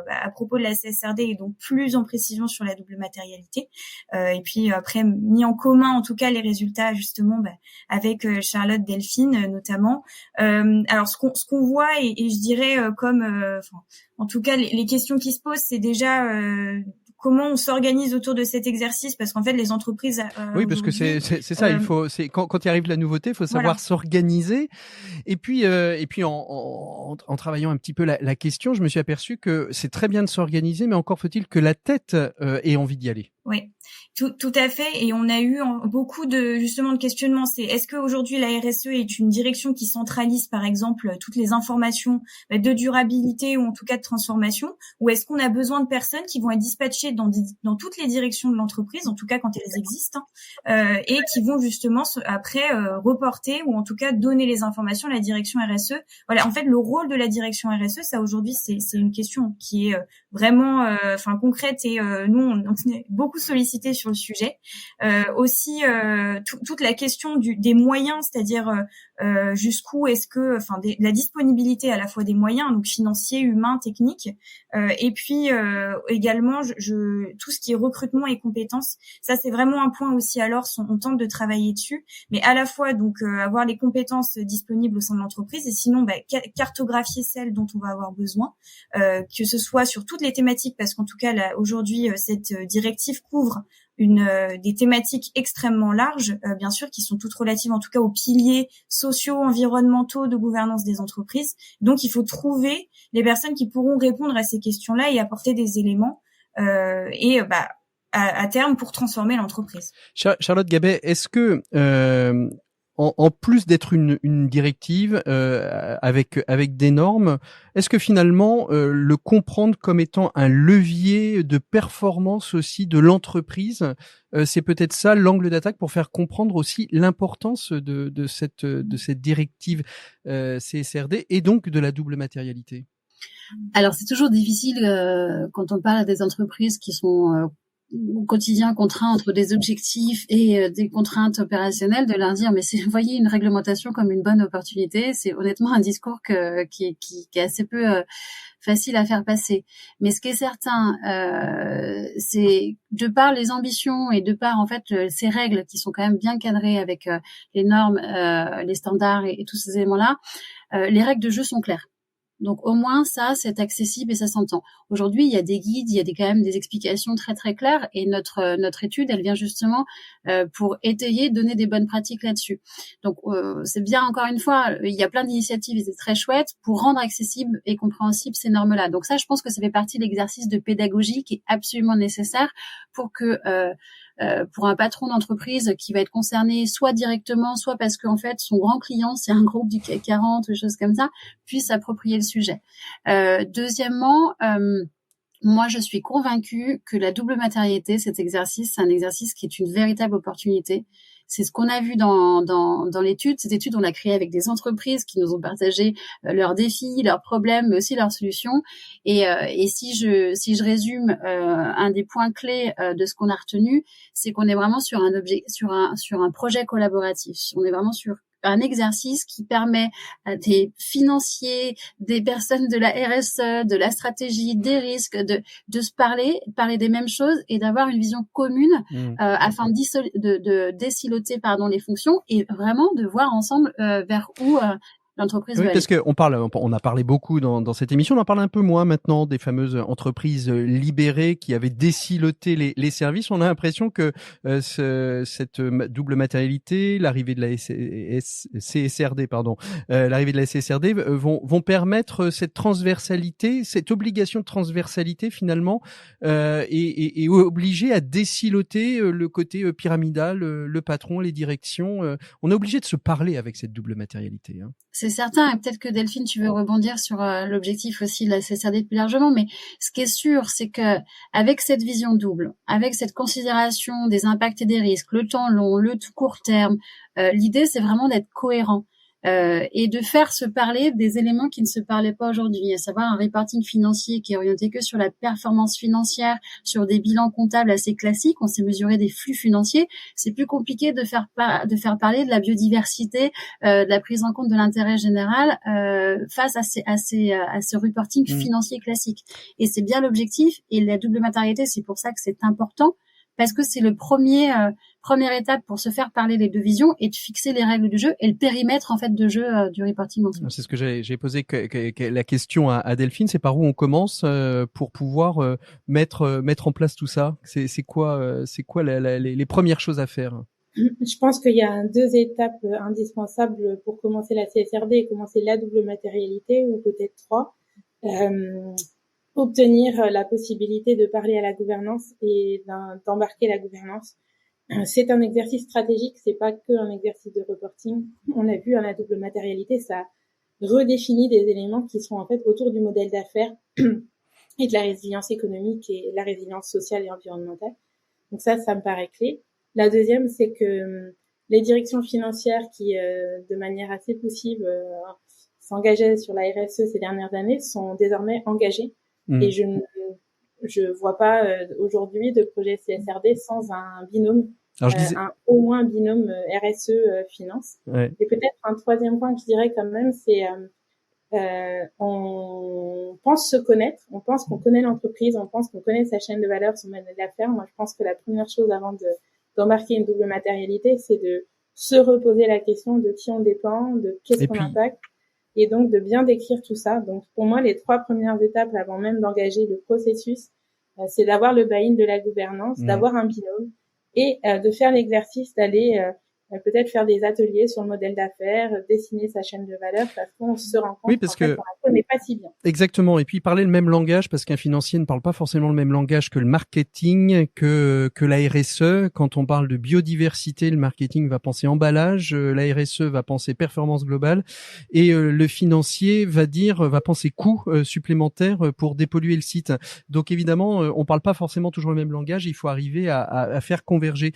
[SPEAKER 7] à propos de la CSRD, et donc plus en précision sur la double matérialité. Et puis après, mis en commun en tout cas les résultats justement avec Charlotte, Delphine notamment. Alors ce qu'on voit, et je dirais en tout cas les questions qui se posent, c'est déjà comment on s'organise autour de cet exercice, parce qu'en fait les entreprises
[SPEAKER 1] oui, parce que c'est ça, quand il arrive la nouveauté, il faut savoir s'organiser. Et puis en travaillant un petit peu la question, je me suis aperçu que c'est très bien de s'organiser, mais encore faut-il que la tête ait envie d'y aller.
[SPEAKER 7] Oui, tout à fait. Et on a eu beaucoup de questionnements. C'est est-ce qu'aujourd'hui la RSE est une direction qui centralise par exemple toutes les informations de durabilité ou en tout cas de transformation, ou est-ce qu'on a besoin de personnes qui vont être dispatchées dans toutes les directions de l'entreprise, en tout cas quand elles existent, et qui vont justement après reporter ou en tout cas donner les informations à la direction RSE. Voilà, en fait le rôle de la direction RSE, ça aujourd'hui c'est une question qui est vraiment concrète, et nous on est beaucoup sollicité sur le sujet. Aussi toute la question des moyens, c'est-à-dire jusqu'où est-ce que la disponibilité à la fois des moyens, donc financiers, humains, techniques, et puis également tout ce qui est recrutement et compétences, ça c'est vraiment un point aussi. Alors on tente de travailler dessus, mais à la fois donc avoir les compétences disponibles au sein de l'entreprise, et sinon cartographier celles dont on va avoir besoin, que ce soit sur toutes les thématiques, parce qu'en tout cas là aujourd'hui cette directive couvre des thématiques extrêmement larges, bien sûr, qui sont toutes relatives en tout cas aux piliers sociaux, environnementaux, de gouvernance des entreprises. Donc il faut trouver les personnes qui pourront répondre à ces questions-là et apporter des éléments à terme pour transformer l'entreprise.
[SPEAKER 1] Charlotte Gabet, est-ce que en plus d'être une directive avec des normes, est-ce que finalement le comprendre comme étant un levier de performance aussi de l'entreprise, c'est peut-être ça l'angle d'attaque pour faire comprendre aussi l'importance de cette directive CSRD et donc de la double matérialité?
[SPEAKER 8] Alors c'est toujours difficile quand on parle à des entreprises qui sont au quotidien contraints entre des objectifs et des contraintes opérationnelles, de leur dire mais si vous voyez une réglementation comme une bonne opportunité, c'est honnêtement un discours qui est assez peu facile à faire passer. Mais ce qui est certain, c'est de par les ambitions et de par en fait ces règles qui sont quand même bien cadrées avec les normes, les standards et tous ces éléments-là, les règles de jeu sont claires. Donc au moins ça, c'est accessible et ça s'entend. Aujourd'hui, il y a des guides, il y a quand même des explications très très claires et notre étude, elle vient justement pour étayer, donner des bonnes pratiques là-dessus. Donc c'est bien encore une fois, il y a plein d'initiatives et c'est très chouette pour rendre accessibles et compréhensibles ces normes-là. Donc ça, je pense que ça fait partie de l'exercice de pédagogie qui est absolument nécessaire pour que pour un patron d'entreprise qui va être concerné soit directement, soit parce qu'en fait son grand client c'est un groupe du CAC 40 ou des choses comme ça, puisse s'approprier le sujet. Deuxièmement, moi je suis convaincue que la double matérialité, cet exercice, c'est un exercice qui est une véritable opportunité. C'est ce qu'on a vu dans l'étude. Cette étude, on l'a créée avec des entreprises qui nous ont partagé leurs défis, leurs problèmes, mais aussi leurs solutions. Et si je résume un des points clés de ce qu'on a retenu, c'est qu'on est vraiment sur un projet collaboratif. On est vraiment sur un exercice qui permet à des financiers, des personnes de la RSE, de la stratégie, des risques, de se parler des mêmes choses et d'avoir une vision commune afin de désiloter les fonctions et vraiment de voir ensemble vers où l'entreprise
[SPEAKER 1] oui,
[SPEAKER 8] va
[SPEAKER 1] parce
[SPEAKER 8] aller.
[SPEAKER 1] on a parlé beaucoup dans cette émission, on en parle un peu moins maintenant des fameuses entreprises libérées qui avaient désiloté les services. On a l'impression que cette double matérialité, l'arrivée de la CSRD, l'arrivée de la CSRD vont permettre cette transversalité, cette obligation de transversalité finalement, et obliger à désiloter le côté pyramidal, le patron, les directions. On est obligé de se parler avec cette double matérialité, hein.
[SPEAKER 8] C'est certain, et peut-être que Delphine, tu veux rebondir sur l'objectif aussi de la CSRD plus largement, mais ce qui est sûr, c'est que avec cette vision double, avec cette considération des impacts et des risques, le temps long, le court terme, l'idée c'est vraiment d'être cohérent. Et de faire se parler des éléments qui ne se parlaient pas aujourd'hui, à savoir un reporting financier qui est orienté que sur la performance financière, sur des bilans comptables assez classiques. On sait mesurer des flux financiers. C'est plus compliqué de faire parler de la biodiversité, de la prise en compte de l'intérêt général face à ce reporting financier classique. Et c'est bien l'objectif. Et la double matérialité, c'est pour ça que c'est important. Parce que c'est le première étape pour se faire parler les deux visions et de fixer les règles du jeu et le périmètre en fait de jeu du reporting mensuel.
[SPEAKER 1] C'est ce que j'ai posé la question à Delphine, c'est par où on commence pour pouvoir mettre en place tout ça. C'est quoi les premières choses à faire?
[SPEAKER 6] Je pense qu'il y a 2 étapes indispensables pour commencer la CSRD et commencer la double matérialité, ou peut-être 3. Obtenir la possibilité de parler à la gouvernance et d'embarquer la gouvernance. C'est un exercice stratégique, c'est pas que un exercice de reporting. On l'a vu, la double matérialité, ça redéfinit des éléments qui sont en fait autour du modèle d'affaires et de la résilience économique et la résilience sociale et environnementale. Donc ça me paraît clé. La deuxième, c'est que les directions financières qui, de manière assez poussive, s'engageaient sur la RSE ces dernières années, sont désormais engagées. Et je vois pas aujourd'hui de projet CSRD sans un binôme, au moins un binôme RSE finance. Ouais. Et peut-être un troisième point que je dirais quand même, c'est on pense se connaître, on pense qu'on connaît l'entreprise, on pense qu'on connaît sa chaîne de valeur, son modèle d'affaires. Moi, je pense que la première chose avant d'embarquer une double matérialité, c'est de se reposer la question de qui on dépend, de qu'est-ce qu'on impacte. Et donc, de bien décrire tout ça. Donc, pour moi, les 3 premières étapes avant même d'engager le processus, c'est d'avoir le buy-in de la gouvernance, d'avoir un binôme et de faire l'exercice d'aller peut-être faire des ateliers sur le modèle d'affaires, dessiner sa chaîne de valeur, parce qu'on se rend compte
[SPEAKER 1] parce
[SPEAKER 6] qu'en fait,
[SPEAKER 1] que
[SPEAKER 6] on la connaît pas si bien.
[SPEAKER 1] exactement. Et puis parler le même langage, parce qu'un financier ne parle pas forcément le même langage que le marketing, que la RSE. Quand on parle de biodiversité, le marketing va penser emballage, la RSE va penser performance globale, et le financier va penser coûts supplémentaires pour dépolluer le site. Donc évidemment, on parle pas forcément toujours le même langage. Il faut arriver à faire converger.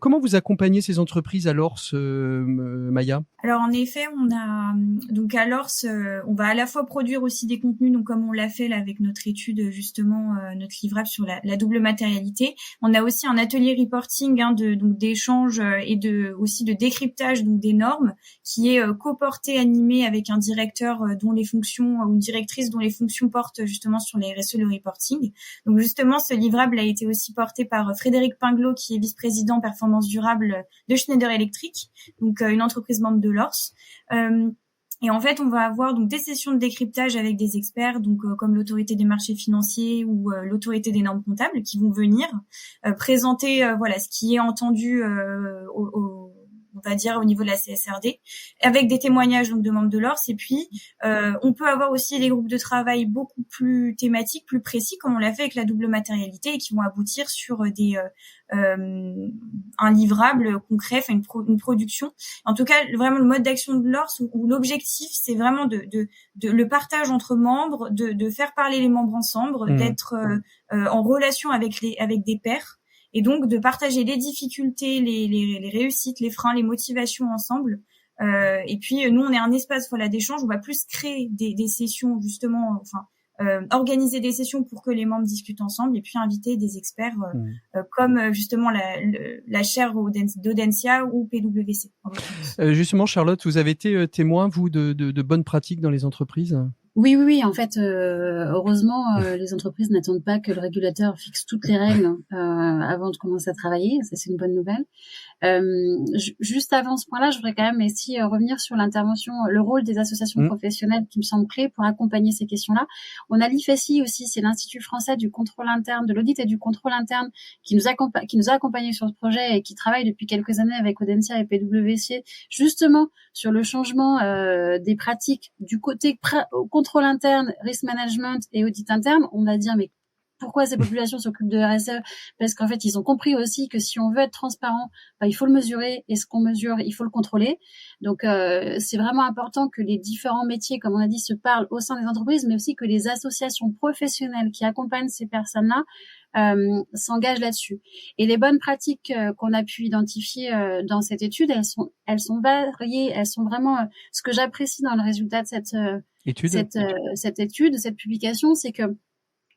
[SPEAKER 1] Comment vous accompagnez ces entreprises à l'ORS, Maya?
[SPEAKER 7] Alors en effet, on a donc à l'ORS, on va à la fois produire aussi des contenus, donc comme on l'a fait là avec notre étude justement, notre livrable sur la double matérialité. On a aussi un atelier reporting donc d'échange et aussi de décryptage donc des normes, qui est coporté, animé avec un directeur dont les fonctions ou une directrice dont les fonctions portent justement sur les RSE, le reporting. Donc justement, ce livrable a été aussi porté par Frédéric Pinglot, qui est vice-président performance durable de Schneider Electric, donc une entreprise membre de l'ORS. Et en fait, on va avoir donc des sessions de décryptage avec des experts, donc comme l'autorité des marchés financiers ou l'autorité des normes comptables, qui vont venir présenter ce qui est entendu on va dire au niveau de la CSRD, avec des témoignages donc de membres de l'ORS. Et puis on peut avoir aussi des groupes de travail beaucoup plus thématiques, plus précis, comme on l'a fait avec la double matérialité, et qui vont aboutir sur un livrable concret, enfin une production. En tout cas, vraiment le mode d'action de l'ORS, où l'objectif c'est vraiment de le partage entre membres, de faire parler les membres ensemble, d'être en relation avec des pairs, et donc de partager les difficultés, les réussites, les freins, les motivations ensemble. Et puis nous, on est un espace d'échange. On va plus créer des sessions justement, organiser des sessions pour que les membres discutent ensemble, et puis inviter des experts comme justement la chaire d'Audencia ou PwC.
[SPEAKER 1] Justement, Charlotte, vous avez été témoin, vous, de bonnes pratiques dans les entreprises?
[SPEAKER 8] Oui. En fait, heureusement, les entreprises n'attendent pas que le régulateur fixe toutes les règles avant de commencer à travailler. Ça, c'est une bonne nouvelle. Juste avant ce point-là, je voudrais quand même aussi revenir sur l'intervention, le rôle des associations professionnelles, qui me semble clé pour accompagner ces questions-là. On a l'IFSI aussi, c'est l'Institut français du contrôle interne, de l'audit et du contrôle interne, qui nous a accompagnés sur ce projet et qui travaille depuis quelques années avec Audencia et PwC, justement sur le changement des pratiques du côté contrôle interne, risk management et audit interne. On va dire, mais pourquoi ces populations s'occupent de RSE? Parce qu'en fait, ils ont compris aussi que si on veut être transparent, il faut le mesurer, et ce qu'on mesure, il faut le contrôler. Donc, c'est vraiment important que les différents métiers, comme on a dit, se parlent au sein des entreprises, mais aussi que les associations professionnelles qui accompagnent ces personnes-là s'engagent là-dessus. Et les bonnes pratiques qu'on a pu identifier dans cette étude, elles sont variées, elles sont vraiment ce que j'apprécie dans le résultat de cette étude, cette publication, c'est que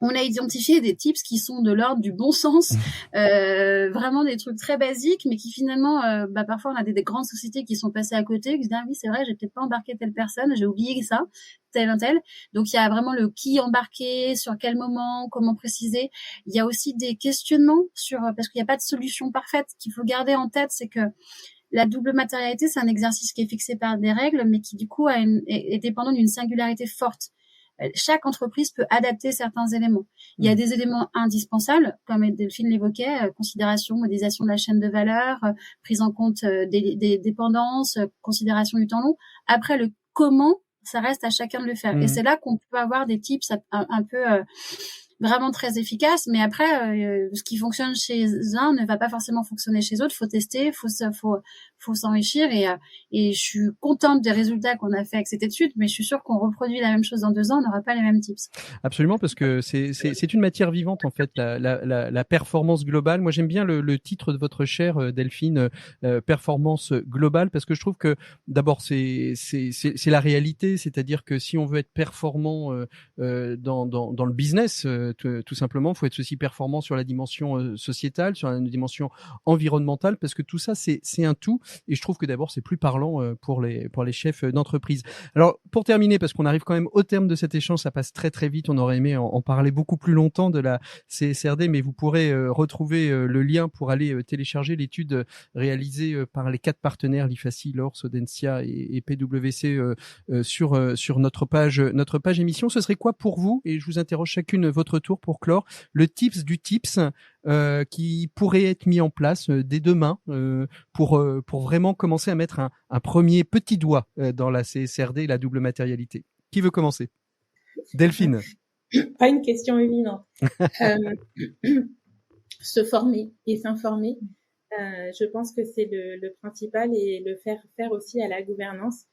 [SPEAKER 8] on a identifié des tips qui sont de l'ordre du bon sens, vraiment des trucs très basiques, mais qui finalement, parfois on a des grandes sociétés qui sont passées à côté, qui se disent ah oui c'est vrai, j'ai peut-être pas embarqué telle personne, j'ai oublié ça, tel. Donc il y a vraiment le qui embarquer, sur quel moment, comment préciser. Il y a aussi des questionnements parce qu'il n'y a pas de solution parfaite. Ce qu'il faut garder en tête, c'est que la double matérialité, c'est un exercice qui est fixé par des règles, mais qui du coup est dépendant d'une singularité forte. Chaque entreprise peut adapter certains éléments. Il y a des éléments indispensables, comme Delphine l'évoquait, considération, modélisation de la chaîne de valeur, prise en compte des dépendances, considération du temps long. Après, le comment, ça reste à chacun de le faire. Et c'est là qu'on peut avoir des tips un peu vraiment très efficaces, mais après, ce qui fonctionne chez un ne va pas forcément fonctionner chez d'autres. Faut tester, faut s'enrichir, et je suis contente des résultats qu'on a fait avec cette étude, mais je suis sûre qu'on reproduit la même chose dans 2 ans, on n'aura pas les mêmes tips.
[SPEAKER 1] Absolument, parce que c'est une matière vivante en fait, la performance globale. Moi, j'aime bien le titre de votre chaire, Delphine, performance globale, parce que je trouve que d'abord c'est la réalité, c'est-à-dire que si on veut être performant dans le business, tout simplement, il faut être aussi performant sur la dimension sociétale, sur la dimension environnementale, parce que tout ça c'est un tout. Et je trouve que d'abord c'est plus parlant pour les chefs d'entreprise. Alors pour terminer, parce qu'on arrive quand même au terme de cet échange, ça passe très très vite, on aurait aimé en parler beaucoup plus longtemps de la CSRD, mais vous pourrez retrouver le lien pour aller télécharger l'étude réalisée par les 4 partenaires, l'IFSI, l'ORS, Audencia et PwC sur notre page émission. Ce serait quoi pour vous, et je vous interroge chacune votre tour pour clore, le tips du tips qui pourraient être mis en place dès demain pour vraiment commencer à mettre un premier petit doigt dans la CSRD et la double matérialité? Qui veut commencer? Delphine.
[SPEAKER 6] Pas une question évidente. Se former et s'informer, je pense que c'est le principal, et le faire aussi à la gouvernance.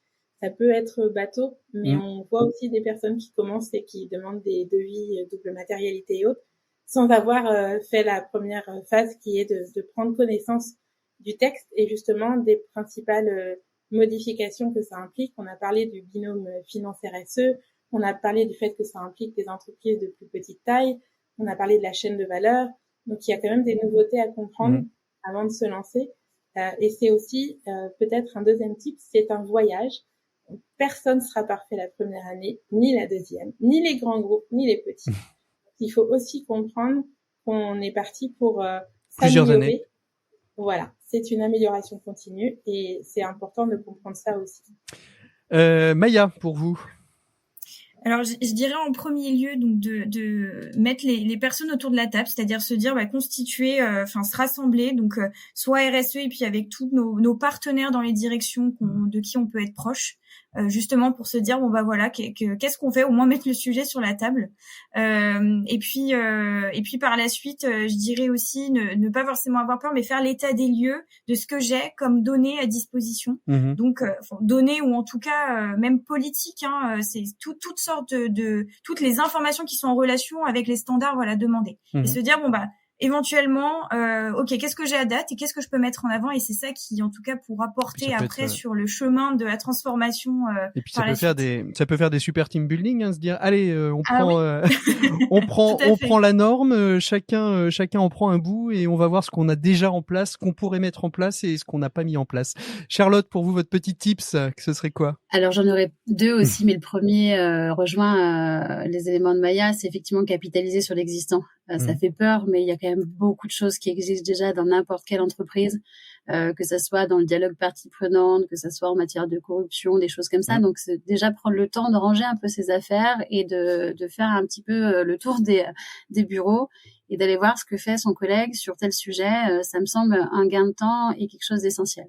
[SPEAKER 6] Ça peut être bateau, mais on voit aussi des personnes qui commencent et qui demandent des devis double matérialité et autres, sans avoir fait la première phase qui est de prendre connaissance du texte et justement des principales modifications que ça implique. On a parlé du binôme finance-RSE, on a parlé du fait que ça implique des entreprises de plus petite taille, on a parlé de la chaîne de valeur. Donc il y a quand même des nouveautés à comprendre avant de se lancer. Et c'est aussi peut-être un deuxième type, c'est un voyage. Personne ne sera parfait la première année, ni la deuxième, ni les grands groupes, ni les petits. Il faut aussi comprendre qu'on est parti pour
[SPEAKER 1] plusieurs
[SPEAKER 6] s'améliorer.
[SPEAKER 1] Années.
[SPEAKER 6] Voilà, c'est une amélioration continue et c'est important de comprendre ça aussi.
[SPEAKER 1] Maya, pour vous?
[SPEAKER 7] Alors, je dirais en premier lieu donc de mettre les personnes autour de la table, c'est-à-dire se dire constituer, se rassembler, donc soit RSE et puis avec tous nos partenaires dans les directions de qui on peut être proche, justement pour se dire qu'est-ce qu'on fait, au moins mettre le sujet sur la table. Et puis par la suite, je dirais aussi ne pas forcément avoir peur, mais faire l'état des lieux de ce que j'ai comme données à disposition. Donc données, ou en tout cas même politiques, c'est toutes sortes de toutes les informations qui sont en relation avec les standards demandés. Et se dire éventuellement, qu'est-ce que j'ai à date et qu'est-ce que je peux mettre en avant, et c'est ça qui, en tout cas, pourra porter après sur le chemin de la transformation.
[SPEAKER 1] Et puis ça peut faire des super team building, se dire allez, on prend la norme, chacun en prend un bout et on va voir ce qu'on a déjà en place, ce qu'on pourrait mettre en place et ce qu'on n'a pas mis en place. Charlotte, pour vous, votre petit tips, ce serait quoi?
[SPEAKER 8] Alors j'en aurais deux aussi, mais le premier rejoint les éléments de Maya, c'est effectivement capitaliser sur l'existant. Ça fait peur, mais il y a quand même beaucoup de choses qui existent déjà dans n'importe quelle entreprise, que ça soit dans le dialogue partie prenante, que ça soit en matière de corruption, des choses comme ça. Donc c'est déjà prendre le temps de ranger un peu ses affaires et de faire un petit peu le tour des bureaux et d'aller voir ce que fait son collègue sur tel sujet. Ça me semble un gain de temps et quelque chose d'essentiel.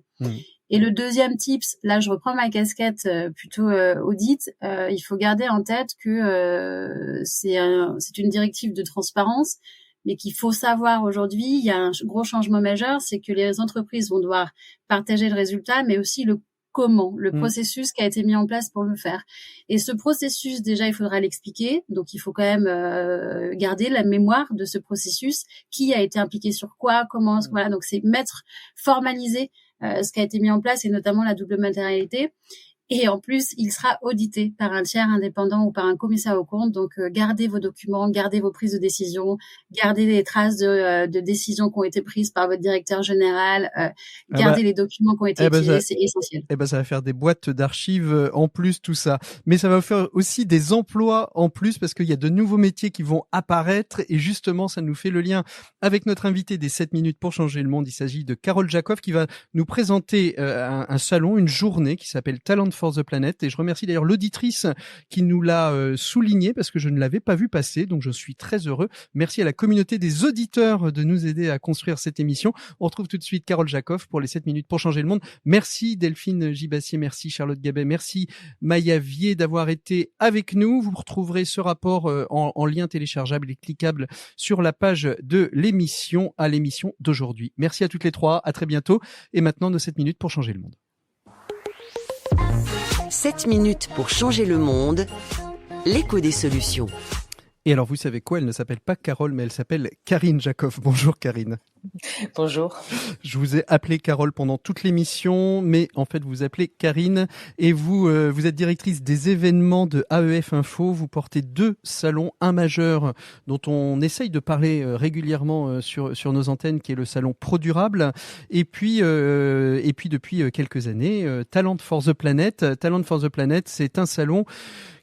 [SPEAKER 8] Et le deuxième tips, là je reprends ma casquette plutôt audit, il faut garder en tête que c'est une directive de transparence, mais qu'il faut savoir aujourd'hui, il y a un gros changement majeur, c'est que les entreprises vont devoir partager le résultat, mais aussi le comment, le processus qui a été mis en place pour le faire. Et ce processus, déjà, il faudra l'expliquer. Donc, il faut quand même garder la mémoire de ce processus, qui a été impliqué sur quoi, comment, voilà. Donc, c'est formaliser ce qui a été mis en place, et notamment la double matérialité. Et en plus, il sera audité par un tiers indépendant ou par un commissaire aux comptes. Donc, gardez vos documents, gardez vos prises de décision, gardez les traces de décisions qui ont été prises par votre directeur général, gardez les documents qui ont été utilisés, c'est essentiel.
[SPEAKER 1] Ça va faire des boîtes d'archives en plus, tout ça. Mais ça va faire aussi des emplois en plus, parce qu'il y a de nouveaux métiers qui vont apparaître. Et justement, ça nous fait le lien avec notre invité des 7 minutes pour changer le monde. Il s'agit de Carole Jacob, qui va nous présenter un salon, une journée qui s'appelle Talent for the Planet. Et je remercie d'ailleurs l'auditrice qui nous l'a souligné, parce que je ne l'avais pas vu passer, donc je suis très heureux. Merci à la communauté des auditeurs de nous aider à construire cette émission. On retrouve tout de suite Carole Jacob pour les 7 minutes pour changer le monde. Merci Delphine Gibassier, merci Charlotte Gabet, merci Maya Vier d'avoir été avec nous. Vous retrouverez ce rapport en lien téléchargeable et cliquable sur la page de l'émission, à l'émission d'aujourd'hui. Merci à toutes les trois, à très bientôt. Et maintenant, nos 7 minutes pour changer le monde.
[SPEAKER 2] 7 minutes pour changer le monde, l'écho des solutions.
[SPEAKER 1] Et alors, vous savez quoi? Elle ne s'appelle pas Carole, mais elle s'appelle Karine Jacob. Bonjour Karine.
[SPEAKER 9] Bonjour.
[SPEAKER 1] Je vous ai appelé Carole pendant toute l'émission, mais en fait, vous appelez Karine. Et vous êtes directrice des événements de AEF Info. Vous portez 2 salons, un majeur dont on essaye de parler régulièrement sur nos antennes, qui est le salon Pro Durable. Et puis depuis quelques années, Talent for the Planet. Talent for the Planet, c'est un salon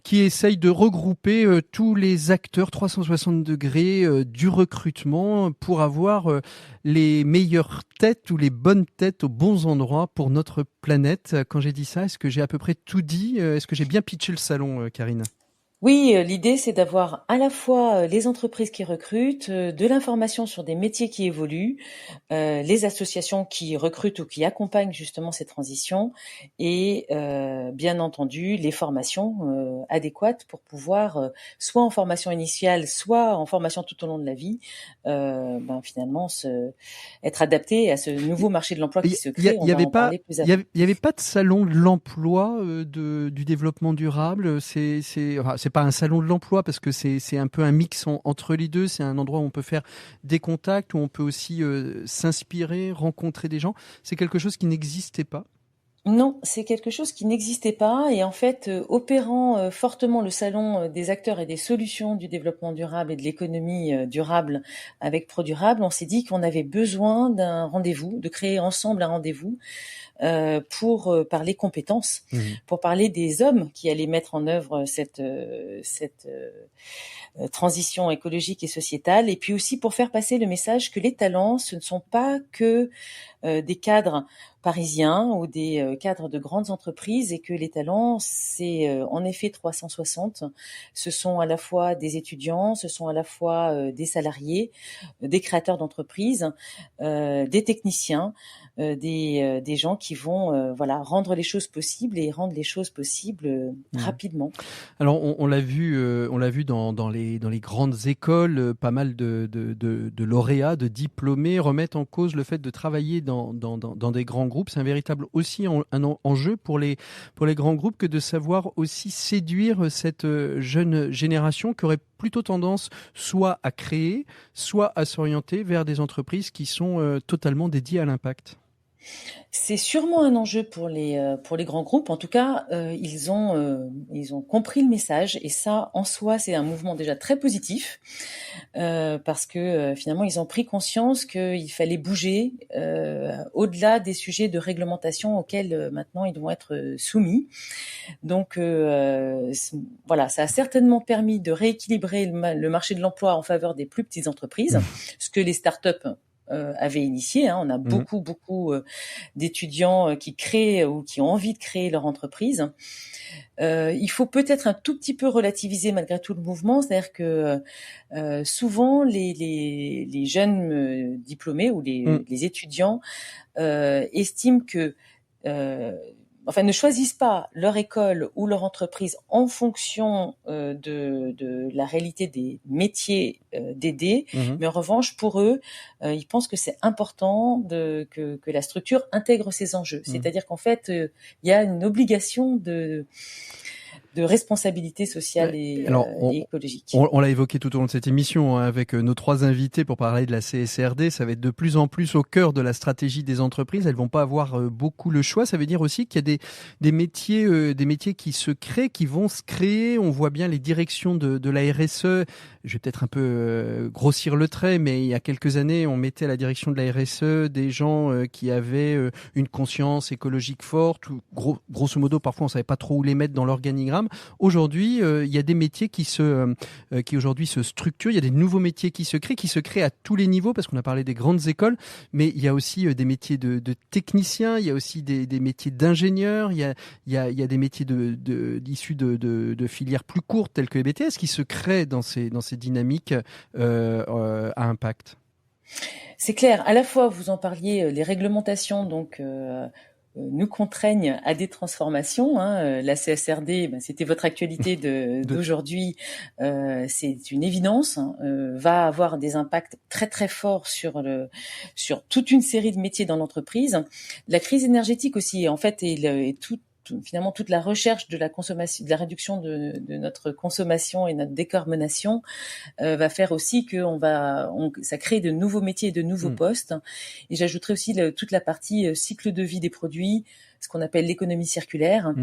[SPEAKER 1] qui essaye de regrouper tous les acteurs 360 degrés du recrutement pour avoir les meilleures têtes ou les bonnes têtes aux bons endroits pour notre planète. Quand j'ai dit ça, est-ce que j'ai à peu près tout dit? Est-ce que j'ai bien pitché le salon, Karine?
[SPEAKER 9] Oui, l'idée, c'est d'avoir à la fois les entreprises qui recrutent, de l'information sur des métiers qui évoluent, les associations qui recrutent ou qui accompagnent justement ces transitions et bien entendu les formations adéquates pour pouvoir, soit en formation initiale, soit en formation tout au long de la vie, finalement être adapté à ce nouveau marché de l'emploi qui se crée. On va en parler plus avant.
[SPEAKER 1] Il y avait pas de salon de l'emploi du développement durable. C'est pas un salon de l'emploi parce que c'est un peu un mix entre les deux. C'est un endroit où on peut faire des contacts, où on peut aussi s'inspirer, rencontrer des gens. C'est quelque chose qui n'existait pas.
[SPEAKER 9] Non, c'est quelque chose qui n'existait pas et en fait, opérant fortement le salon des acteurs et des solutions du développement durable et de l'économie durable avec ProDurable, on s'est dit qu'on avait besoin d'un rendez-vous, de créer ensemble un rendez-vous pour parler compétences, pour parler des hommes qui allaient mettre en œuvre cette transition écologique et sociétale, et puis aussi pour faire passer le message que les talents, ce ne sont pas que des cadres parisiens ou des cadres de grandes entreprises, et que les talents, c'est en effet 360. Ce sont à la fois des étudiants, ce sont à la fois des salariés, des créateurs d'entreprises, des techniciens, des gens qui vont rendre les choses possibles et rendre les choses possibles rapidement.
[SPEAKER 1] Alors on l'a vu dans les grandes écoles, pas mal de lauréats, de diplômés remettent en cause le fait de travailler dans des grands groupes. C'est un véritable aussi un enjeu pour les grands groupes que de savoir aussi séduire cette jeune génération qui aurait plutôt tendance soit à créer, soit à s'orienter vers des entreprises qui sont totalement dédiées à l'impact.
[SPEAKER 9] C'est sûrement un enjeu pour les grands groupes. En tout cas, ils ont compris le message, et ça, en soi, c'est un mouvement déjà très positif parce que finalement, ils ont pris conscience qu'il fallait bouger au-delà des sujets de réglementation auxquels maintenant ils vont être soumis. Donc, ça a certainement permis de rééquilibrer le marché de l'emploi en faveur des plus petites entreprises, ce que les startups avait initié. On a beaucoup d'étudiants qui créent ou qui ont envie de créer leur entreprise. Il faut peut-être un tout petit peu relativiser malgré tout le mouvement, c'est-à-dire que souvent les jeunes diplômés ou les étudiants estiment que ne choisissent pas leur école ou leur entreprise en fonction de la réalité des métiers dédiés, mais en revanche, pour eux, ils pensent que c'est important que la structure intègre ces enjeux. C'est-à-dire qu'en fait, il y a une obligation de responsabilité sociale et écologique.
[SPEAKER 1] On l'a évoqué tout au long de cette émission avec nos trois invités pour parler de la CSRD. Ça va être de plus en plus au cœur de la stratégie des entreprises. Elles vont pas avoir beaucoup le choix. Ça veut dire aussi qu'il y a des métiers qui se créent, qui vont se créer. On voit bien les directions de la RSE. Je vais peut-être un peu grossir le trait, mais il y a quelques années, on mettait à la direction de la RSE des gens qui avaient une conscience écologique forte. Grosso modo, parfois, on savait pas trop où les mettre dans l'organigramme. Aujourd'hui, il y a des métiers qui aujourd'hui se structurent. Il y a des nouveaux métiers qui se créent à tous les niveaux, parce qu'on a parlé des grandes écoles, mais il y a aussi des métiers de techniciens, il y a aussi des métiers d'ingénieurs, il y a des métiers issus de filières plus courtes telles que les BTS qui se créent dans ces dynamiques à impact.
[SPEAKER 9] C'est clair. À la fois, vous en parliez, les réglementations, donc nous contraignent à des transformations. La CSRD, c'était votre actualité d'aujourd'hui. C'est une évidence. Va avoir des impacts très très forts sur toute une série de métiers dans l'entreprise. La crise énergétique aussi, en fait, et finalement toute la recherche de la consommation, de la réduction de notre consommation et notre décarbonation va faire aussi que ça crée de nouveaux métiers et de nouveaux postes. Et j'ajouterais aussi toute la partie cycle de vie des produits, ce qu'on appelle l'économie circulaire,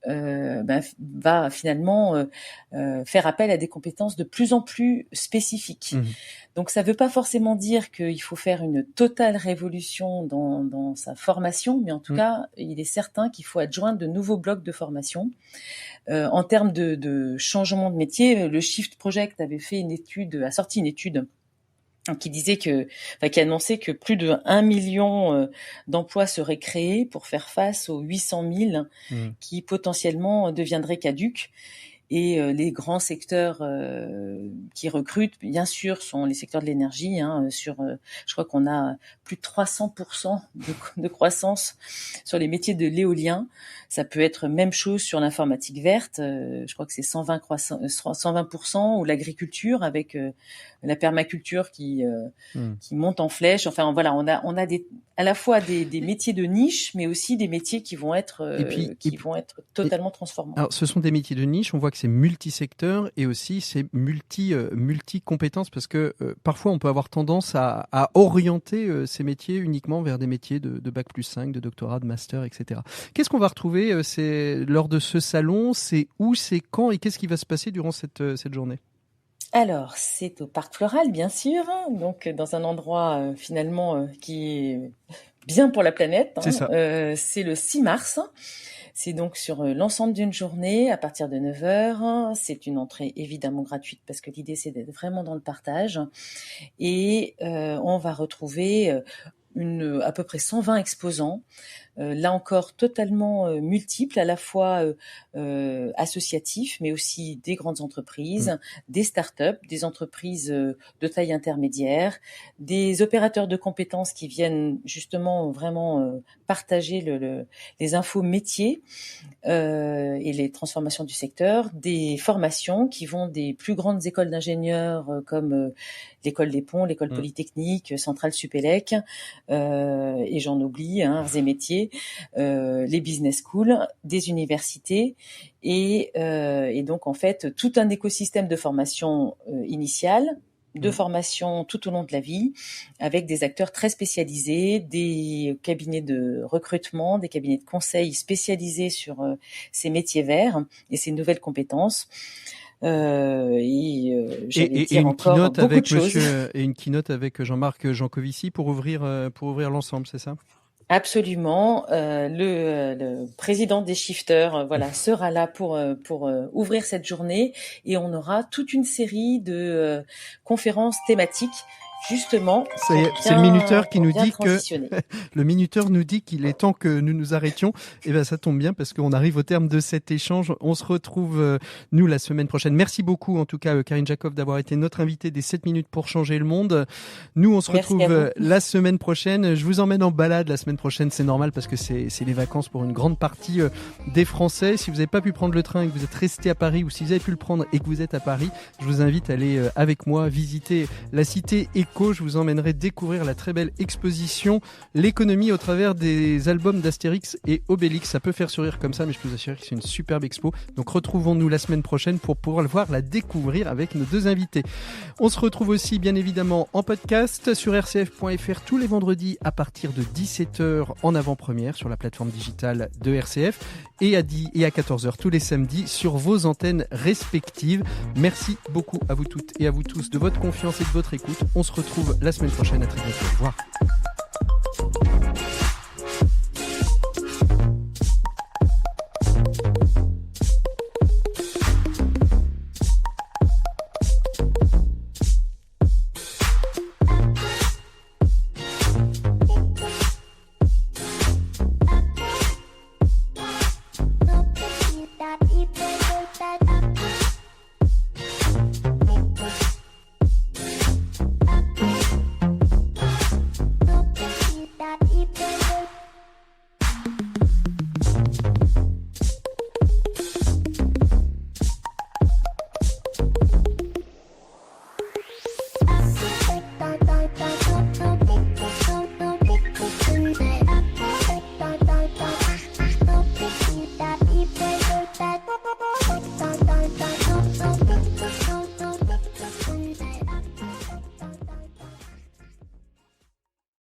[SPEAKER 9] va finalement faire appel à des compétences de plus en plus spécifiques. Donc ça ne veut pas forcément dire qu'il faut faire une totale révolution dans sa formation, mais en tout cas, il est certain qu'il faut adjoindre de nouveaux blocs de formation. En termes de changement de métier, le Shift Project avait sorti une étude qui annonçait que plus de 1 million d'emplois seraient créés pour faire face aux 800 000 qui potentiellement deviendraient caducs. Et les grands secteurs qui recrutent, bien sûr, sont les secteurs de l'énergie. Je crois qu'on a plus de 300% de croissance sur les métiers de l'éolien. Ça peut être même chose sur l'informatique verte. Je crois que c'est 120%, ou l'agriculture avec la permaculture qui monte en flèche. Enfin voilà, on a à la fois des métiers de niche, mais aussi des métiers qui vont être vont être totalement transformants.
[SPEAKER 1] Alors, ce sont des métiers de niche. On voit que c'est multisecteur et aussi c'est multi-compétences parce que parfois on peut avoir tendance à orienter ces métiers uniquement vers des métiers de bac+5, de doctorat, de master, etc. Qu'est-ce qu'on va retrouver lors de ce salon? C'est où, c'est quand et qu'est-ce qui va se passer durant cette journée?
[SPEAKER 9] Alors, c'est au Parc Floral, bien sûr, donc dans un endroit finalement qui est bien pour la planète.
[SPEAKER 1] C'est ça.
[SPEAKER 9] C'est le 6 mars. C'est donc sur l'ensemble d'une journée à partir de 9h. C'est une entrée évidemment gratuite parce que l'idée c'est d'être vraiment dans le partage. Et on va retrouver à peu près 120 exposants. Là encore totalement multiples, à la fois associatifs, mais aussi des grandes entreprises, des startups, des entreprises de taille intermédiaire, des opérateurs de compétences qui viennent justement vraiment partager les infos métiers et les transformations du secteur, des formations qui vont des plus grandes écoles d'ingénieurs comme l'école des Ponts, l'école polytechnique, Centrale Supélec, et j'en oublie, arts et métiers, les business schools, des universités et donc en fait tout un écosystème de formation initiale, de formation tout au long de la vie, avec des acteurs très spécialisés, des cabinets de recrutement, des cabinets de conseil spécialisés sur ces métiers verts et ces nouvelles compétences. Et une keynote avec
[SPEAKER 1] une keynote avec Jean-Marc Jancovici pour ouvrir l'ensemble, c'est ça?
[SPEAKER 9] Absolument. Le président des shifters, sera là pour ouvrir cette journée et on aura toute une série de conférences thématiques. Justement,
[SPEAKER 1] c'est le minuteur qui nous dit le minuteur nous dit qu'il est temps que nous nous arrêtions. Et ben ça tombe bien parce qu'on arrive au terme de cet échange. On se retrouve nous la semaine prochaine. Merci beaucoup en tout cas Karine Jacob d'avoir été notre invitée des 7 minutes pour changer le monde. Nous on se retrouve la semaine prochaine. Je vous emmène en balade la semaine prochaine, c'est normal parce que c'est les vacances pour une grande partie des Français. Si vous n'avez pas pu prendre le train et que vous êtes resté à Paris ou si vous avez pu le prendre et que vous êtes à Paris, je vous invite à aller avec moi visiter la cité je vous emmènerai découvrir la très belle exposition L'économie au travers des albums d'Astérix et Obélix. Ça peut faire sourire comme ça, mais je peux vous assurer que c'est une superbe expo. Donc retrouvons-nous la semaine prochaine pour pouvoir le voir, la découvrir avec nos deux invités. On se retrouve aussi bien évidemment en podcast sur rcf.fr tous les vendredis à partir de 17h en avant-première sur la plateforme digitale de RCF et à 14h tous les samedis sur vos antennes respectives. Merci beaucoup à vous toutes et à vous tous de votre confiance et de votre écoute. On se retrouve la semaine prochaine. À très bientôt. Au revoir.